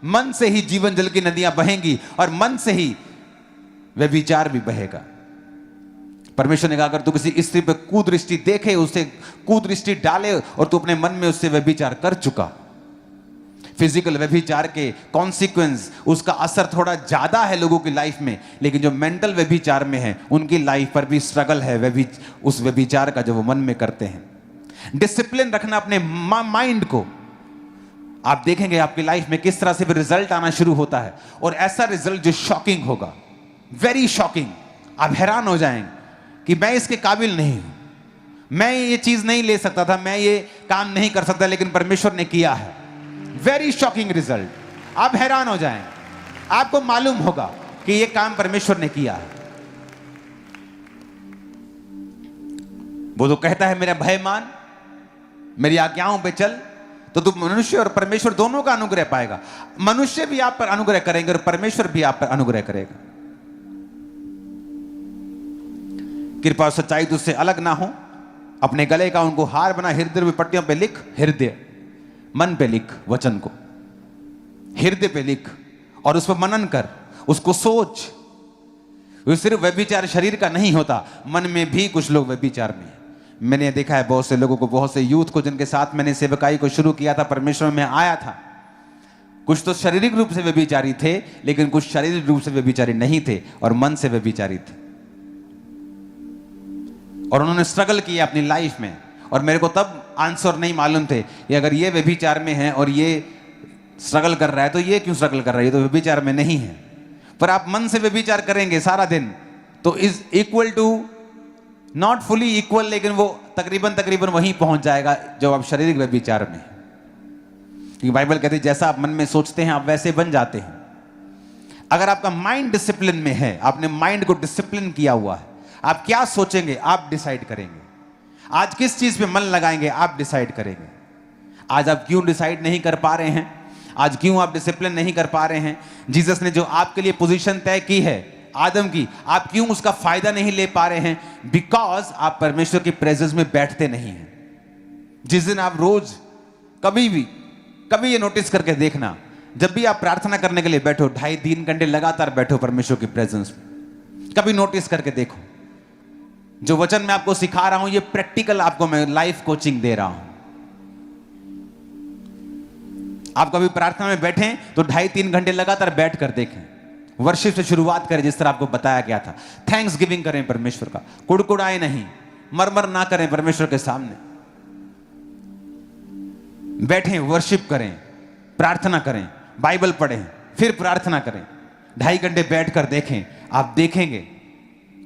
मन से ही जीवन जल की नदियां बहेंगी और मन से ही व्यभिचार भी बहेगा। परमेश्वर ने कहा अगर तू किसी स्त्री पर कुदृष्टि देखे, उसे कुदृष्टि डाले और तू अपने मन में उससे व्यभिचार कर चुका। फिजिकल व्यभिचार के कॉन्सिक्वेंस, उसका असर थोड़ा ज्यादा है लोगों की लाइफ में, लेकिन जो मेंटल व्यभिचार में है उनकी लाइफ पर भी स्ट्रगल है उस व्यभिचार का जो वो मन में करते हैं। डिसिप्लिन रखना अपने माइंड को, आप देखेंगे आपकी लाइफ में किस तरह से भी रिजल्ट आना शुरू होता है, और ऐसा रिजल्ट जो शॉकिंग होगा, वेरी शॉकिंग। आप हैरान हो जाएंगे कि मैं इसके काबिल नहीं हूं, मैं ये चीज नहीं ले सकता था, मैं ये काम नहीं कर सकता, लेकिन परमेश्वर ने किया है। Very shocking result. आप हैरान हो जाएंगे, आपको मालूम होगा कि ये काम परमेश्वर ने किया है। वो तो कहता है मेरा भय मान, मेरी आज्ञाओं पे चल, तो तू मनुष्य और परमेश्वर दोनों का अनुग्रह पाएगा। मनुष्य भी आप पर अनुग्रह करेंगे और परमेश्वर भी आप पर अनुग्रह करेगा। कृपा और सच्चाई तुझसे अलग ना हो, अपने गले का उनको हार बना, हृदय में पट्टियों पे लिख, हृदय मन पे लिख, वचन को हृदय पे लिख और उस पर मनन कर, उसको सोच। सिर्फ व्यभिचार शरीर का नहीं होता, मन में भी कुछ लोग व्यभिचार में। मैंने देखा है बहुत से लोगों को, बहुत से यूथ को जिनके साथ मैंने सेवकाई को शुरू किया था, परमेश्वर में आया था। कुछ तो शारीरिक रूप से व्यभिचारी थे, लेकिन कुछ शारीरिक रूप से व्यभिचारी नहीं थे और मन से व्यभिचारी थे, और उन्होंने स्ट्रगल किया अपनी लाइफ में। और मेरे को तब आंसर नहीं मालूम थे कि अगर ये व्यभिचार में है और ये स्ट्रगल कर रहा है तो ये क्यों स्ट्रगल कर रहा है, ये तो व्यभिचार में नहीं है। पर आप मन से व्यभिचार करेंगे सारा दिन तो is equal to, not fully equal, लेकिन वो तकरीबन वहीं पहुंच जाएगा जो आप शारीरिक व्यभिचार में। क्योंकि बाइबल कहती है जैसा आप मन में सोचते हैं आप वैसे बन जाते हैं। अगर आपका माइंड डिसिप्लिन में है, आपने माइंड को डिसिप्लिन किया हुआ है, आप क्या सोचेंगे आप डिसाइड करेंगे। आज किस चीज पे मन लगाएंगे आप डिसाइड करेंगे। आज आप क्यों डिसाइड नहीं कर पा रहे हैं, आज क्यों आप डिसिप्लिन नहीं कर पा रहे हैं। जीसस ने जो आपके लिए पोजीशन तय की है आदम की, आप क्यों उसका फायदा नहीं ले पा रहे हैं? बिकॉज आप परमेश्वर की प्रेजेंस में बैठते नहीं हैं। जिस दिन आप रोज कभी ये नोटिस करके देखना, जब भी आप प्रार्थना करने के लिए बैठो, 2.5-3 घंटे लगातार बैठो परमेश्वर की प्रेजेंस में, कभी नोटिस करके देखो। जो वचन मैं आपको सिखा रहा हूं ये प्रैक्टिकल आपको मैं लाइफ कोचिंग दे रहा हूं। आप कभी प्रार्थना में बैठें तो 2.5-3 घंटे लगातार बैठ कर देखें, वर्शिप से शुरुआत करें जिस तरह आपको बताया गया था। थैंक्स गिविंग करें परमेश्वर का, कुड़कुड़ाए नहीं, मरमर ना करें परमेश्वर के सामने। बैठें, वर्शिप करें, प्रार्थना करें, बाइबल पढ़ें, फिर प्रार्थना करें। 2.5 घंटे बैठकर देखें,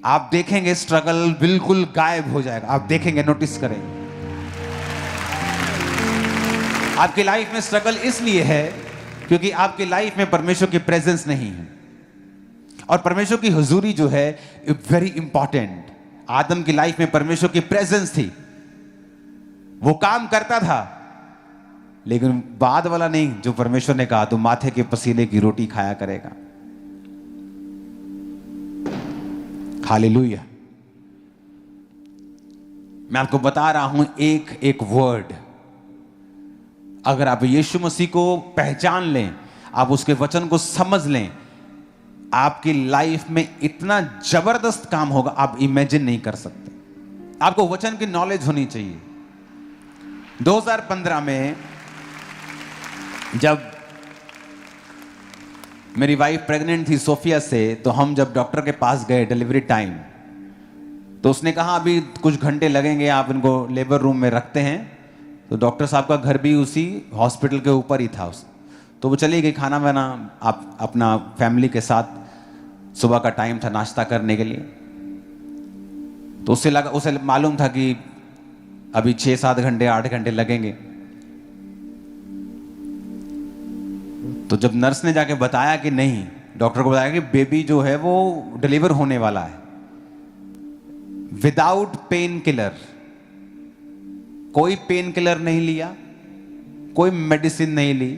आप देखेंगे स्ट्रगल बिल्कुल गायब हो जाएगा। आप देखेंगे, नोटिस करें। आपकी लाइफ में स्ट्रगल इसलिए है क्योंकि आपकी लाइफ में परमेश्वर की प्रेजेंस नहीं है, और परमेश्वर की हुजूरी जो है वेरी इंपॉर्टेंट। आदम की लाइफ में परमेश्वर की प्रेजेंस थी, वो काम करता था, लेकिन बाद वाला नहीं जो परमेश्वर ने कहा, तो माथे के पसीने की रोटी खाया करेगा। हालेलुया। मैं आपको बता रहा हूं एक एक वर्ड, अगर आप यीशु मसीह को पहचान लें, आप उसके वचन को समझ लें, आपकी लाइफ में इतना जबरदस्त काम होगा आप इमेजिन नहीं कर सकते। आपको वचन की नॉलेज होनी चाहिए। 2015 में जब मेरी वाइफ प्रेग्नेंट थी सोफिया से, तो हम जब डॉक्टर के पास गए डिलीवरी टाइम, तो उसने कहा अभी कुछ घंटे लगेंगे, आप इनको लेबर रूम में रखते हैं। तो डॉक्टर साहब का घर भी उसी हॉस्पिटल के ऊपर ही था। तो वो चली गई खाना बना, आप अपना फैमिली के साथ, सुबह का टाइम था नाश्ता करने के लिए। तो उसे मालूम था कि अभी 6-7 घंटे 8 घंटे लगेंगे। तो जब नर्स ने जाके बताया कि नहीं, डॉक्टर को बताया कि बेबी जो है वो डिलीवर होने वाला है, विदाउट पेन किलर, कोई पेन किलर नहीं लिया, कोई मेडिसिन नहीं ली,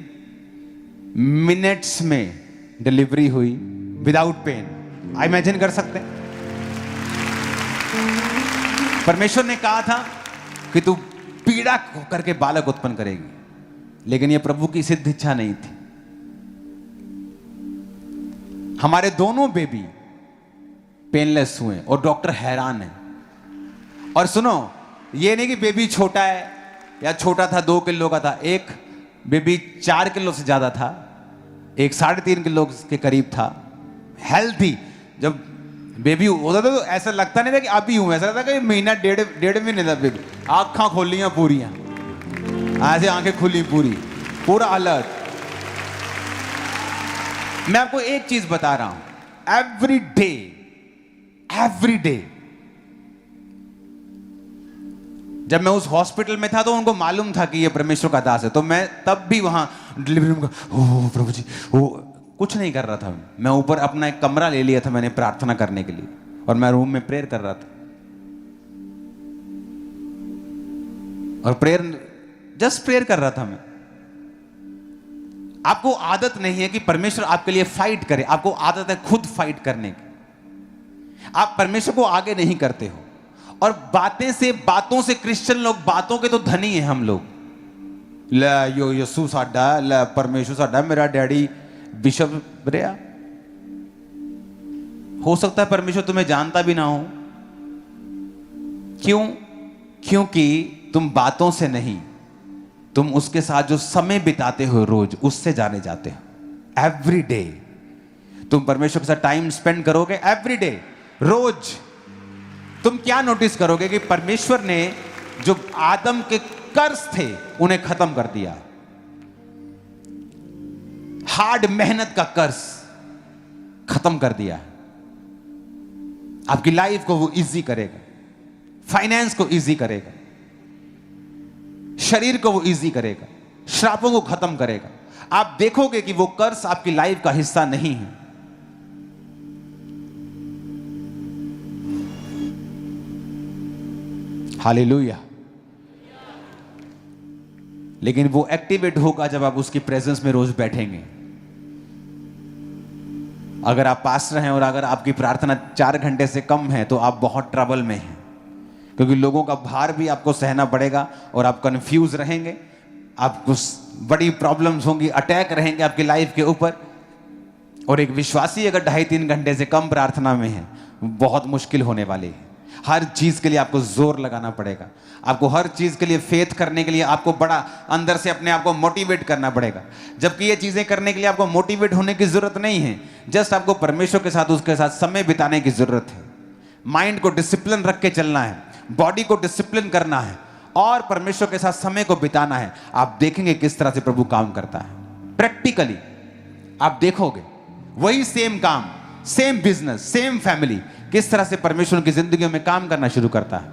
मिनट्स में डिलीवरी हुई विदाउट पेन। आप इमेजिन कर सकते हैं? परमेश्वर ने कहा था कि तू पीड़ा करके बालक उत्पन्न करेगी, लेकिन यह प्रभु की सिद्ध इच्छा नहीं थी। हमारे दोनों बेबी पेनलेस हुए और डॉक्टर हैरान है। और सुनो, ये नहीं कि बेबी छोटा है या छोटा था 2 किलो का था, एक बेबी 4 किलो से ज्यादा था, एक 3.5 किलो के करीब था, हेल्थी। जब बेबी होता था तो ऐसा लगता नहीं था कि अभी हूं, ऐसा लगता कि महीना डेढ़ महीने था बेबी। आंखें खोलियां पूरियां, ऐसे आंखें खुली पूरा अलर्ट। मैं आपको एक चीज बता रहा हूं, एवरी डे जब मैं उस हॉस्पिटल में था तो उनको मालूम था कि ये परमेश्वर का दास है, तो मैं तब भी वहां डिलीवरी रूम का ओ प्रभु जी, ओ कुछ नहीं कर रहा था। मैं ऊपर अपना एक कमरा ले लिया था मैंने प्रार्थना करने के लिए, और मैं रूम में प्रेयर कर रहा था। और जस्ट प्रेयर कर रहा था मैं। आपको आदत नहीं है कि परमेश्वर आपके लिए फाइट करे, आपको आदत है खुद फाइट करने की। आप परमेश्वर को आगे नहीं करते हो। और बातों से क्रिश्चियन लोग, बातों के तो धनी हैं हम लोग। यो यसू साडा, ला परमेश्वर साडा, मेरा डैडी बिशप रहा। हो सकता है परमेश्वर तुम्हें जानता भी ना हो। क्यों? क्योंकि तुम बातों से नहीं, तुम उसके साथ जो समय बिताते हो रोज, उससे जाने जाते हो। एवरी डे तुम परमेश्वर के साथ टाइम स्पेंड करोगे, एवरी डे, रोज। तुम क्या नोटिस करोगे कि परमेश्वर ने जो आदम के कर्ज थे उन्हें खत्म कर दिया। हार्ड मेहनत का कर्ज खत्म कर दिया। आपकी लाइफ को वो इजी करेगा, फाइनेंस को इजी करेगा, शरीर को वो इजी करेगा, श्रापों को खत्म करेगा। आप देखोगे कि वो कर्ज आपकी लाइफ का हिस्सा नहीं है। हालेलुया। लेकिन वो एक्टिवेट होगा जब आप उसकी प्रेजेंस में रोज बैठेंगे। अगर आप पास्टर हैं और अगर आपकी प्रार्थना 4 घंटे से कम है तो आप बहुत ट्रबल में हैं, क्योंकि लोगों का भार भी आपको सहना पड़ेगा और आप कंफ्यूज रहेंगे, आपको बड़ी प्रॉब्लम्स होंगी, अटैक रहेंगे आपकी लाइफ के ऊपर। और एक विश्वासी अगर 2.5-3 घंटे से कम प्रार्थना में है, बहुत मुश्किल होने वाली है। हर चीज के लिए आपको जोर लगाना पड़ेगा, आपको हर चीज के लिए फेथ करने के लिए आपको बड़ा अंदर से अपने आप को मोटिवेट करना पड़ेगा। जबकि ये चीजें करने के लिए आपको मोटिवेट होने की जरूरत नहीं है, जस्ट आपको परमेश्वर के साथ, उसके साथ समय बिताने की जरूरत है। माइंड को डिसिप्लिन रख के चलना है, बॉडी को डिसिप्लिन करना है और परमेश्वर के साथ समय को बिताना है। आप देखेंगे किस तरह से प्रभु काम करता है। प्रैक्टिकली आप देखोगे वही सेम काम, सेम बिजनेस, सेम फैमिली किस तरह से परमेश्वर की जिंदगी में काम करना शुरू करता है।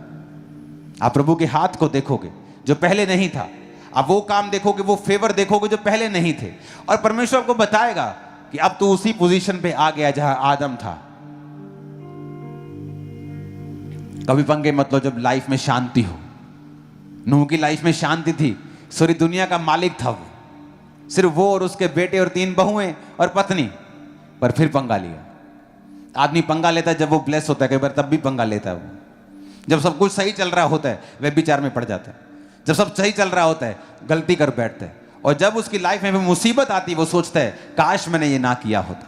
आप प्रभु के हाथ को देखोगे जो पहले नहीं था, आप वो काम देखोगे, वो फेवर देखोगे जो पहले नहीं थे। और परमेश्वर आपको बताएगा कि अब तो उसी पोजीशन पे आ गया जहां आदम था। कभी पंगे मत लो जब लाइफ में शांति हो। नूह की लाइफ में शांति थी, सारी दुनिया का मालिक था वो, सिर्फ वो और उसके बेटे और 3 बहुएं और पत्नी, पर फिर पंगा लिया। आदमी पंगा लेता है जब वो ब्लेस होता है, कई बार तब भी पंगा लेता है वो। जब सब कुछ सही चल रहा होता है व्यभिचार में पड़ जाता है, जब सब सही चल रहा होता है गलती कर बैठता है, और जब उसकी लाइफ में मुसीबत आती है वो सोचता है काश मैंने ये ना किया होता,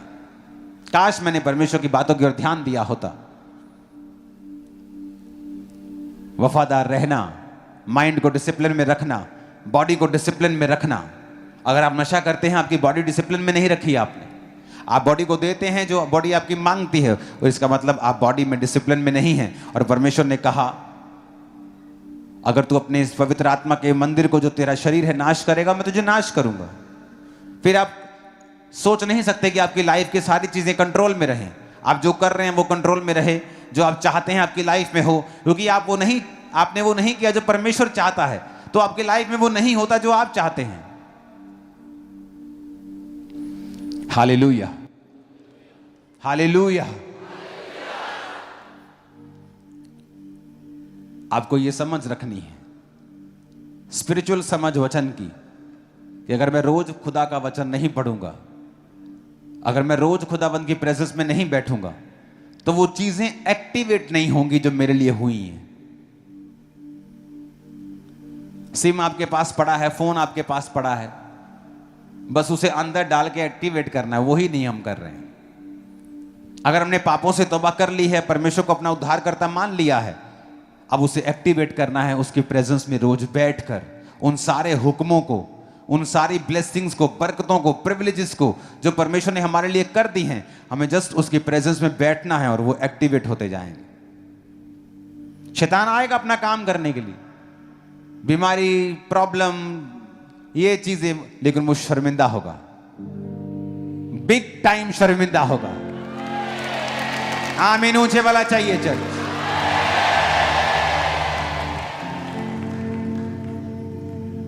काश मैंने परमेश्वर की बातों की ओर ध्यान दिया होता। वफादार रहना, माइंड को डिसिप्लिन में रखना, बॉडी को डिसिप्लिन में रखना। अगर आप नशा करते हैं, आपकी बॉडी डिसिप्लिन में नहीं रखी आपने, आप बॉडी को देते हैं जो बॉडी आपकी मांगती है, और इसका मतलब आप बॉडी में डिसिप्लिन में नहीं हैं। और परमेश्वर ने कहा अगर तू अपने इस पवित्र आत्मा के मंदिर को जो तेरा शरीर है नाश करेगा, मैं तुझे नाश करूंगा। फिर आप सोच नहीं सकते कि आपकी लाइफ की सारी चीजें कंट्रोल में रहें, आप जो कर रहे हैं वो कंट्रोल में रहे, जो आप चाहते हैं आपकी लाइफ में हो, क्योंकि आपने वो नहीं किया जो परमेश्वर चाहता है, तो आपकी लाइफ में वो नहीं होता जो आप चाहते हैं। Hallelujah, hallelujah. आपको ये समझ रखनी है, स्पिरिचुअल समझ वचन की, कि अगर मैं रोज खुदा का वचन नहीं पढ़ूंगा, अगर मैं रोज खुदाबंद की प्रेजेंस में नहीं बैठूंगा, तो वो चीजें एक्टिवेट नहीं होंगी जो मेरे लिए हुई हैं। सिम आपके पास पड़ा है, फोन आपके पास पड़ा है, बस उसे अंदर डाल के एक्टिवेट करना है, वही नहीं हम कर रहे हैं। अगर हमने पापों से तौबा कर ली है, परमेश्वर को अपना उद्धारकर्ता मान लिया है, अब उसे एक्टिवेट करना है उसकी प्रेजेंस में रोज बैठकर, उन सारे हुक्मों को, उन सारी ब्लेसिंग्स को, बरकतों को, प्रिविलेजेस को जो परमेश्वर ने हमारे लिए कर दी हैं, हमें जस्ट उसकी प्रेजेंस में बैठना है और वो एक्टिवेट होते जाएंगे। शैतान आएगा अपना काम करने के लिए, बीमारी, प्रॉब्लम, ये चीजें, लेकिन वो शर्मिंदा होगा, बिग टाइम शर्मिंदा होगा। आमीन ऊंचे वाला चाहिए चर्च।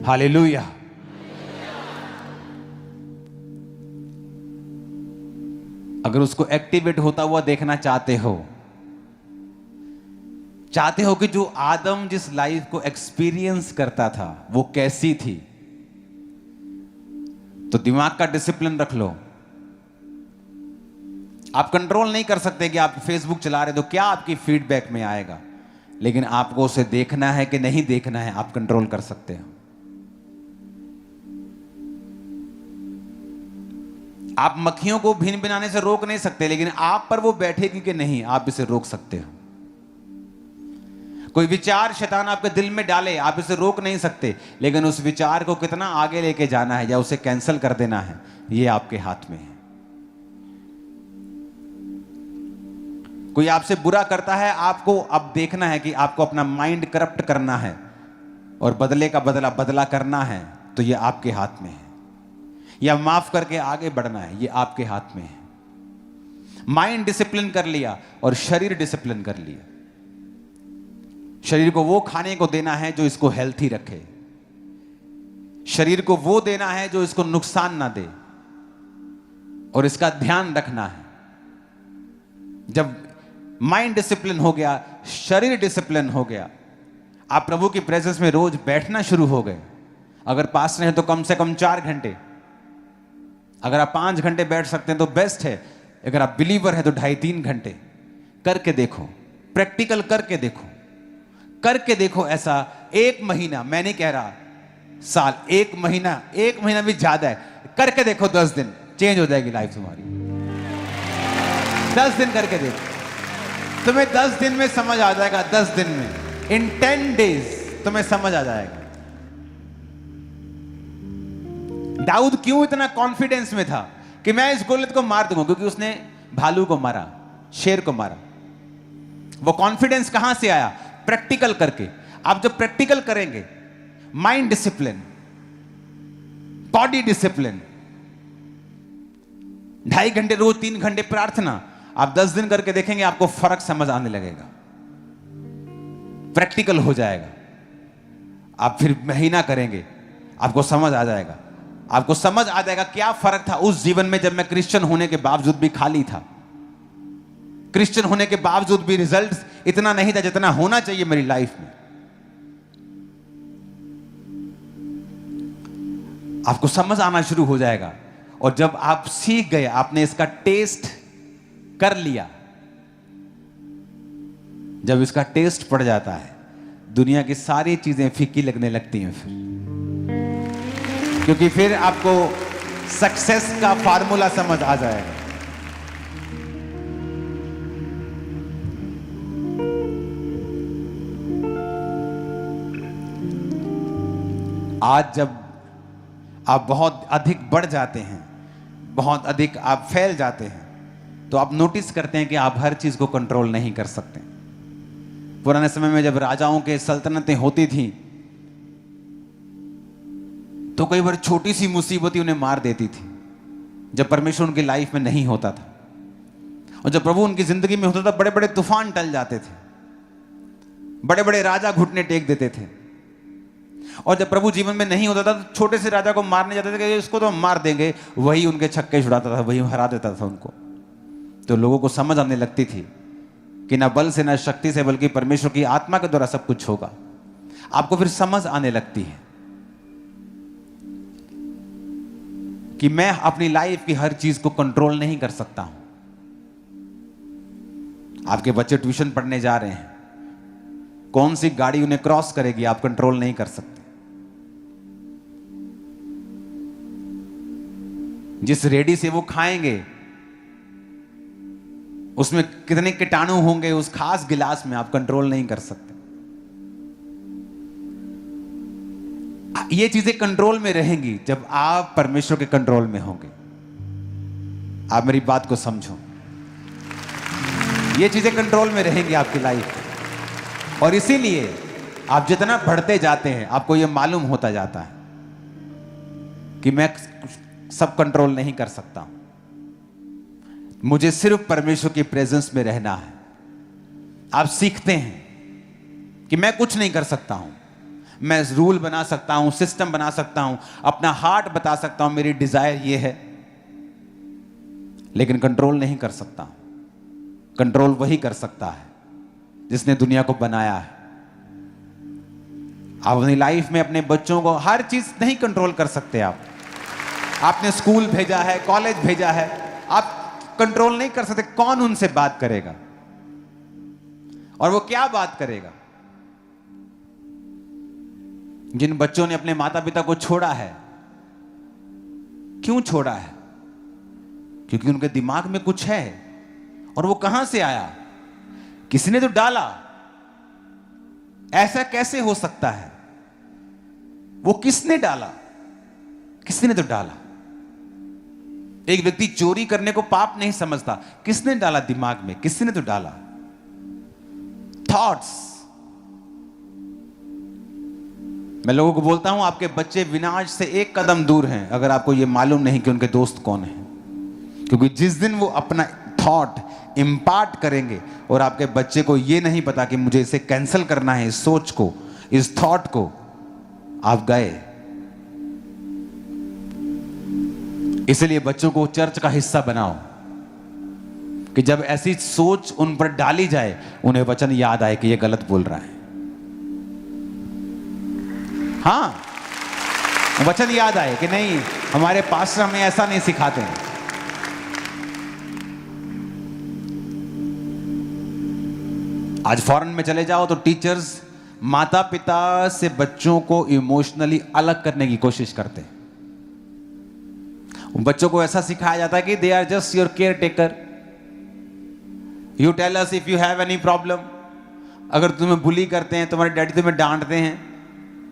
हालेलुया। अगर उसको एक्टिवेट होता हुआ देखना चाहते हो कि जो आदम जिस लाइफ को एक्सपीरियंस करता था वो कैसी थी, तो दिमाग का डिसिप्लिन रख लो। आप कंट्रोल नहीं कर सकते कि आप फेसबुक चला रहे तो क्या आपकी फीडबैक में आएगा, लेकिन आपको उसे देखना है कि नहीं देखना है, आप कंट्रोल कर सकते हो। आप मक्खियों को भिन भिनाने से रोक नहीं सकते, लेकिन आप पर वो बैठेगी कि नहीं, आप इसे रोक सकते हो। कोई विचार शैतान आपके दिल में डाले, आप इसे रोक नहीं सकते, लेकिन उस विचार को कितना आगे लेके जाना है या उसे कैंसिल कर देना है, ये आपके हाथ में है। कोई आपसे बुरा करता है, आपको अब देखना है कि आपको अपना माइंड करप्ट करना है और बदले का बदला बदला करना है, तो ये आपके हाथ में है। या माफ करके आगे बढ़ना है, ये आपके हाथ में है। माइंड डिसिप्लिन कर लिया और शरीर डिसिप्लिन कर लिया। शरीर को वो खाने को देना है जो इसको हेल्थी रखे, शरीर को वो देना है जो इसको नुकसान ना दे, और इसका ध्यान रखना है। जब माइंड डिसिप्लिन हो गया, शरीर डिसिप्लिन हो गया, आप प्रभु की प्रेजेंस में रोज बैठना शुरू हो गए। अगर पास रहे तो कम से कम 4 घंटे, अगर आप 5 घंटे बैठ सकते हैं तो बेस्ट है, अगर आप बिलीवर है तो 2.5-3 घंटे करके देखो, प्रैक्टिकल करके देखो, करके देखो। ऐसा 1 महीना, मैं नहीं कह रहा साल, 1 महीना भी ज्यादा है, करके देखो। 10 दिन चेंज हो जाएगी लाइफ तुम्हारी। 10 दिन करके देखो, तुम्हें 10 दिन में समझ आ जाएगा। 10 दिन में, इन 10 डेज तुम्हें समझ आ जाएगा। दाऊद क्यों इतना कॉन्फिडेंस में था कि मैं इस गोलियत को मार दूंगा, क्योंकि उसने भालू को मारा, शेर को मारा। वो कॉन्फिडेंस कहां से आया? प्रैक्टिकल करके। आप जब प्रैक्टिकल करेंगे, माइंड डिसिप्लिन, बॉडी डिसिप्लिन, 2.5 घंटे रोज, 3 घंटे प्रार्थना, आप 10 दिन करके देखेंगे, आपको फर्क समझ आने लगेगा, प्रैक्टिकल हो जाएगा। आप फिर महीना करेंगे, आपको समझ आ जाएगा। आपको समझ आ जाएगा क्या फर्क था उस जीवन में जब मैं क्रिश्चियन होने के बावजूद भी खाली था, क्रिश्चियन होने के बावजूद भी रिजल्ट इतना नहीं था जितना होना चाहिए मेरी लाइफ में। आपको समझ आना शुरू हो जाएगा। और जब आप सीख गए, आपने इसका टेस्ट कर लिया, जब इसका टेस्ट पड़ जाता है, दुनिया की सारी चीजें फीकी लगने लगती हैं फिर, क्योंकि फिर आपको सक्सेस का फार्मूला समझ आ जाएगा। आज जब आप बहुत अधिक बढ़ जाते हैं, बहुत अधिक आप फैल जाते हैं, तो आप नोटिस करते हैं कि आप हर चीज को कंट्रोल नहीं कर सकते। पुराने समय में जब राजाओं के सल्तनतें होती थी, तो कई बार छोटी सी मुसीबत ही उन्हें मार देती थी, जब परमेश्वर उनकी लाइफ में नहीं होता था। और जब प्रभु उनकी जिंदगी में होता था, बड़े बड़े तूफान टल जाते थे, बड़े बड़े राजा घुटने टेक देते थे। और जब प्रभु जीवन में नहीं होता था, तो छोटे से राजा को मारने जाते थे कि इसको तो हम मार देंगे, वही उनके छक्के छुड़ाता था, वही हरा देता था उनको। तो लोगों को समझ आने लगती थी कि ना बल से ना शक्ति से, बल्कि परमेश्वर की आत्मा के द्वारा सब कुछ होगा। आपको फिर समझ आने लगती है कि मैं अपनी लाइफ की हर चीज को कंट्रोल नहीं कर सकता हूं। आपके बच्चे ट्यूशन पढ़ने जा रहे हैं, कौन सी गाड़ी उन्हें क्रॉस करेगी आप कंट्रोल नहीं कर सकते। जिस रेडी से वो खाएंगे उसमें कितने कीटाणु होंगे, उस खास गिलास में आप कंट्रोल नहीं कर सकते। ये चीजें कंट्रोल में रहेंगी जब आप परमेश्वर के कंट्रोल में होंगे। आप मेरी बात को समझो, ये चीजें कंट्रोल में रहेंगी आपकी लाइफ में। और इसीलिए आप जितना बढ़ते जाते हैं, आपको यह मालूम होता जाता है कि मैं सब कंट्रोल नहीं कर सकता, मुझे सिर्फ परमेश्वर की प्रेजेंस में रहना है। आप सीखते हैं कि मैं कुछ नहीं कर सकता हूं, मैं रूल बना सकता हूं, सिस्टम बना सकता हूं, अपना हार्ट बता सकता हूं, मेरी डिजायर ये है, लेकिन कंट्रोल नहीं कर सकता। कंट्रोल वही कर सकता है जिसने दुनिया को बनाया है। आप अपनी लाइफ में अपने बच्चों को हर चीज नहीं कंट्रोल कर सकते। आपने स्कूल भेजा है, कॉलेज भेजा है, आप कंट्रोल नहीं कर सकते कौन उनसे बात करेगा और वो क्या बात करेगा। जिन बच्चों ने अपने माता पिता को छोड़ा है, क्यों छोड़ा है? क्योंकि उनके दिमाग में कुछ है। और वो कहां से आया? किसी ने तो डाला। ऐसा कैसे हो सकता है? वो किसने डाला? किसी ने तो डाला। एक व्यक्ति चोरी करने को पाप नहीं समझता, किसने डाला दिमाग में? किसी ने तो डाला। थॉट्स। मैं लोगों को बोलता हूं, आपके बच्चे विनाश से एक कदम दूर हैं अगर आपको यह मालूम नहीं कि उनके दोस्त कौन हैं। क्योंकि जिस दिन वो अपना थॉट इंपार्ट करेंगे और आपके बच्चे को यह नहीं पता कि मुझे इसे कैंसिल करना है, इस सोच को, इस थॉट को, आप गए। इसलिए बच्चों को चर्च का हिस्सा बनाओ कि जब ऐसी सोच उन पर डाली जाए, उन्हें वचन याद आए कि यह गलत बोल रहा है। हाँ, वचन याद आए कि नहीं, हमारे पास्टर हमें ऐसा नहीं सिखाते हैं। आज फॉरेन में चले जाओ तो टीचर्स माता पिता से बच्चों को इमोशनली अलग करने की कोशिश करते हैं। बच्चों को ऐसा सिखाया जाता है कि they are just your caretaker, you tell us if you have any problem. अगर तुम्हें बुली करते हैं, तुम्हारे डैडी तुम्हें डांटते हैं,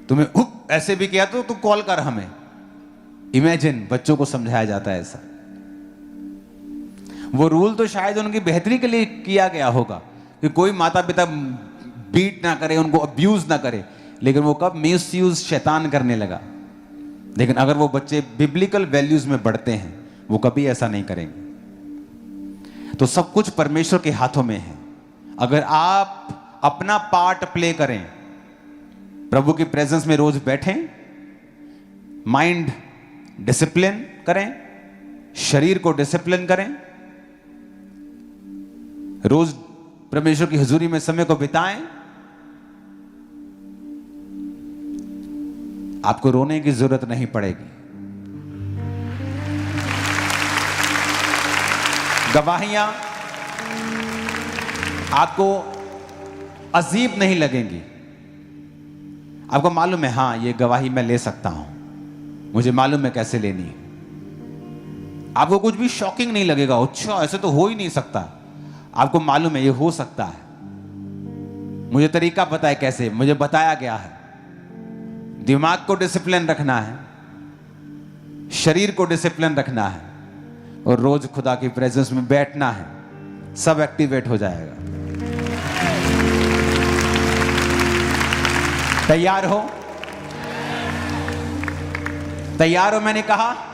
तुम्हें ऐसे भी किया तो तू कॉल कर हमें। इमेजिन, बच्चों को समझाया जाता है ऐसा। वो रूल तो शायद उनकी बेहतरी के लिए किया गया होगा कि कोई माता पिता बीट ना करे, उनको अब्यूज ना करे, लेकिन वो कब मिस यूज शैतान करने लगा। लेकिन अगर वो बच्चे बिब्लिकल वैल्यूज में बढ़ते हैं, वो कभी ऐसा नहीं करेंगे। तो सब कुछ परमेश्वर के हाथों में है। अगर आप अपना पार्ट प्ले करें, प्रभु की प्रेजेंस में रोज बैठें, माइंड डिसिप्लिन करें, शरीर को डिसिप्लिन करें, रोज परमेश्वर की हुजूरी में समय को बिताएं, आपको रोने की जरूरत नहीं पड़ेगी। गवाहियां आपको अजीब नहीं लगेंगी। आपको मालूम है, हां ये गवाही मैं ले सकता हूं, मुझे मालूम है कैसे लेनी है। आपको कुछ भी शॉकिंग नहीं लगेगा, अच्छा ऐसे तो हो ही नहीं सकता। आपको मालूम है ये हो सकता है, मुझे तरीका पता है कैसे, मुझे बताया गया है। दिमाग को डिसिप्लिन रखना है, शरीर को डिसिप्लिन रखना है और रोज खुदा की प्रेजेंस में बैठना है, सब एक्टिवेट हो जाएगा। तैयार हो? तैयार हो? मैंने कहा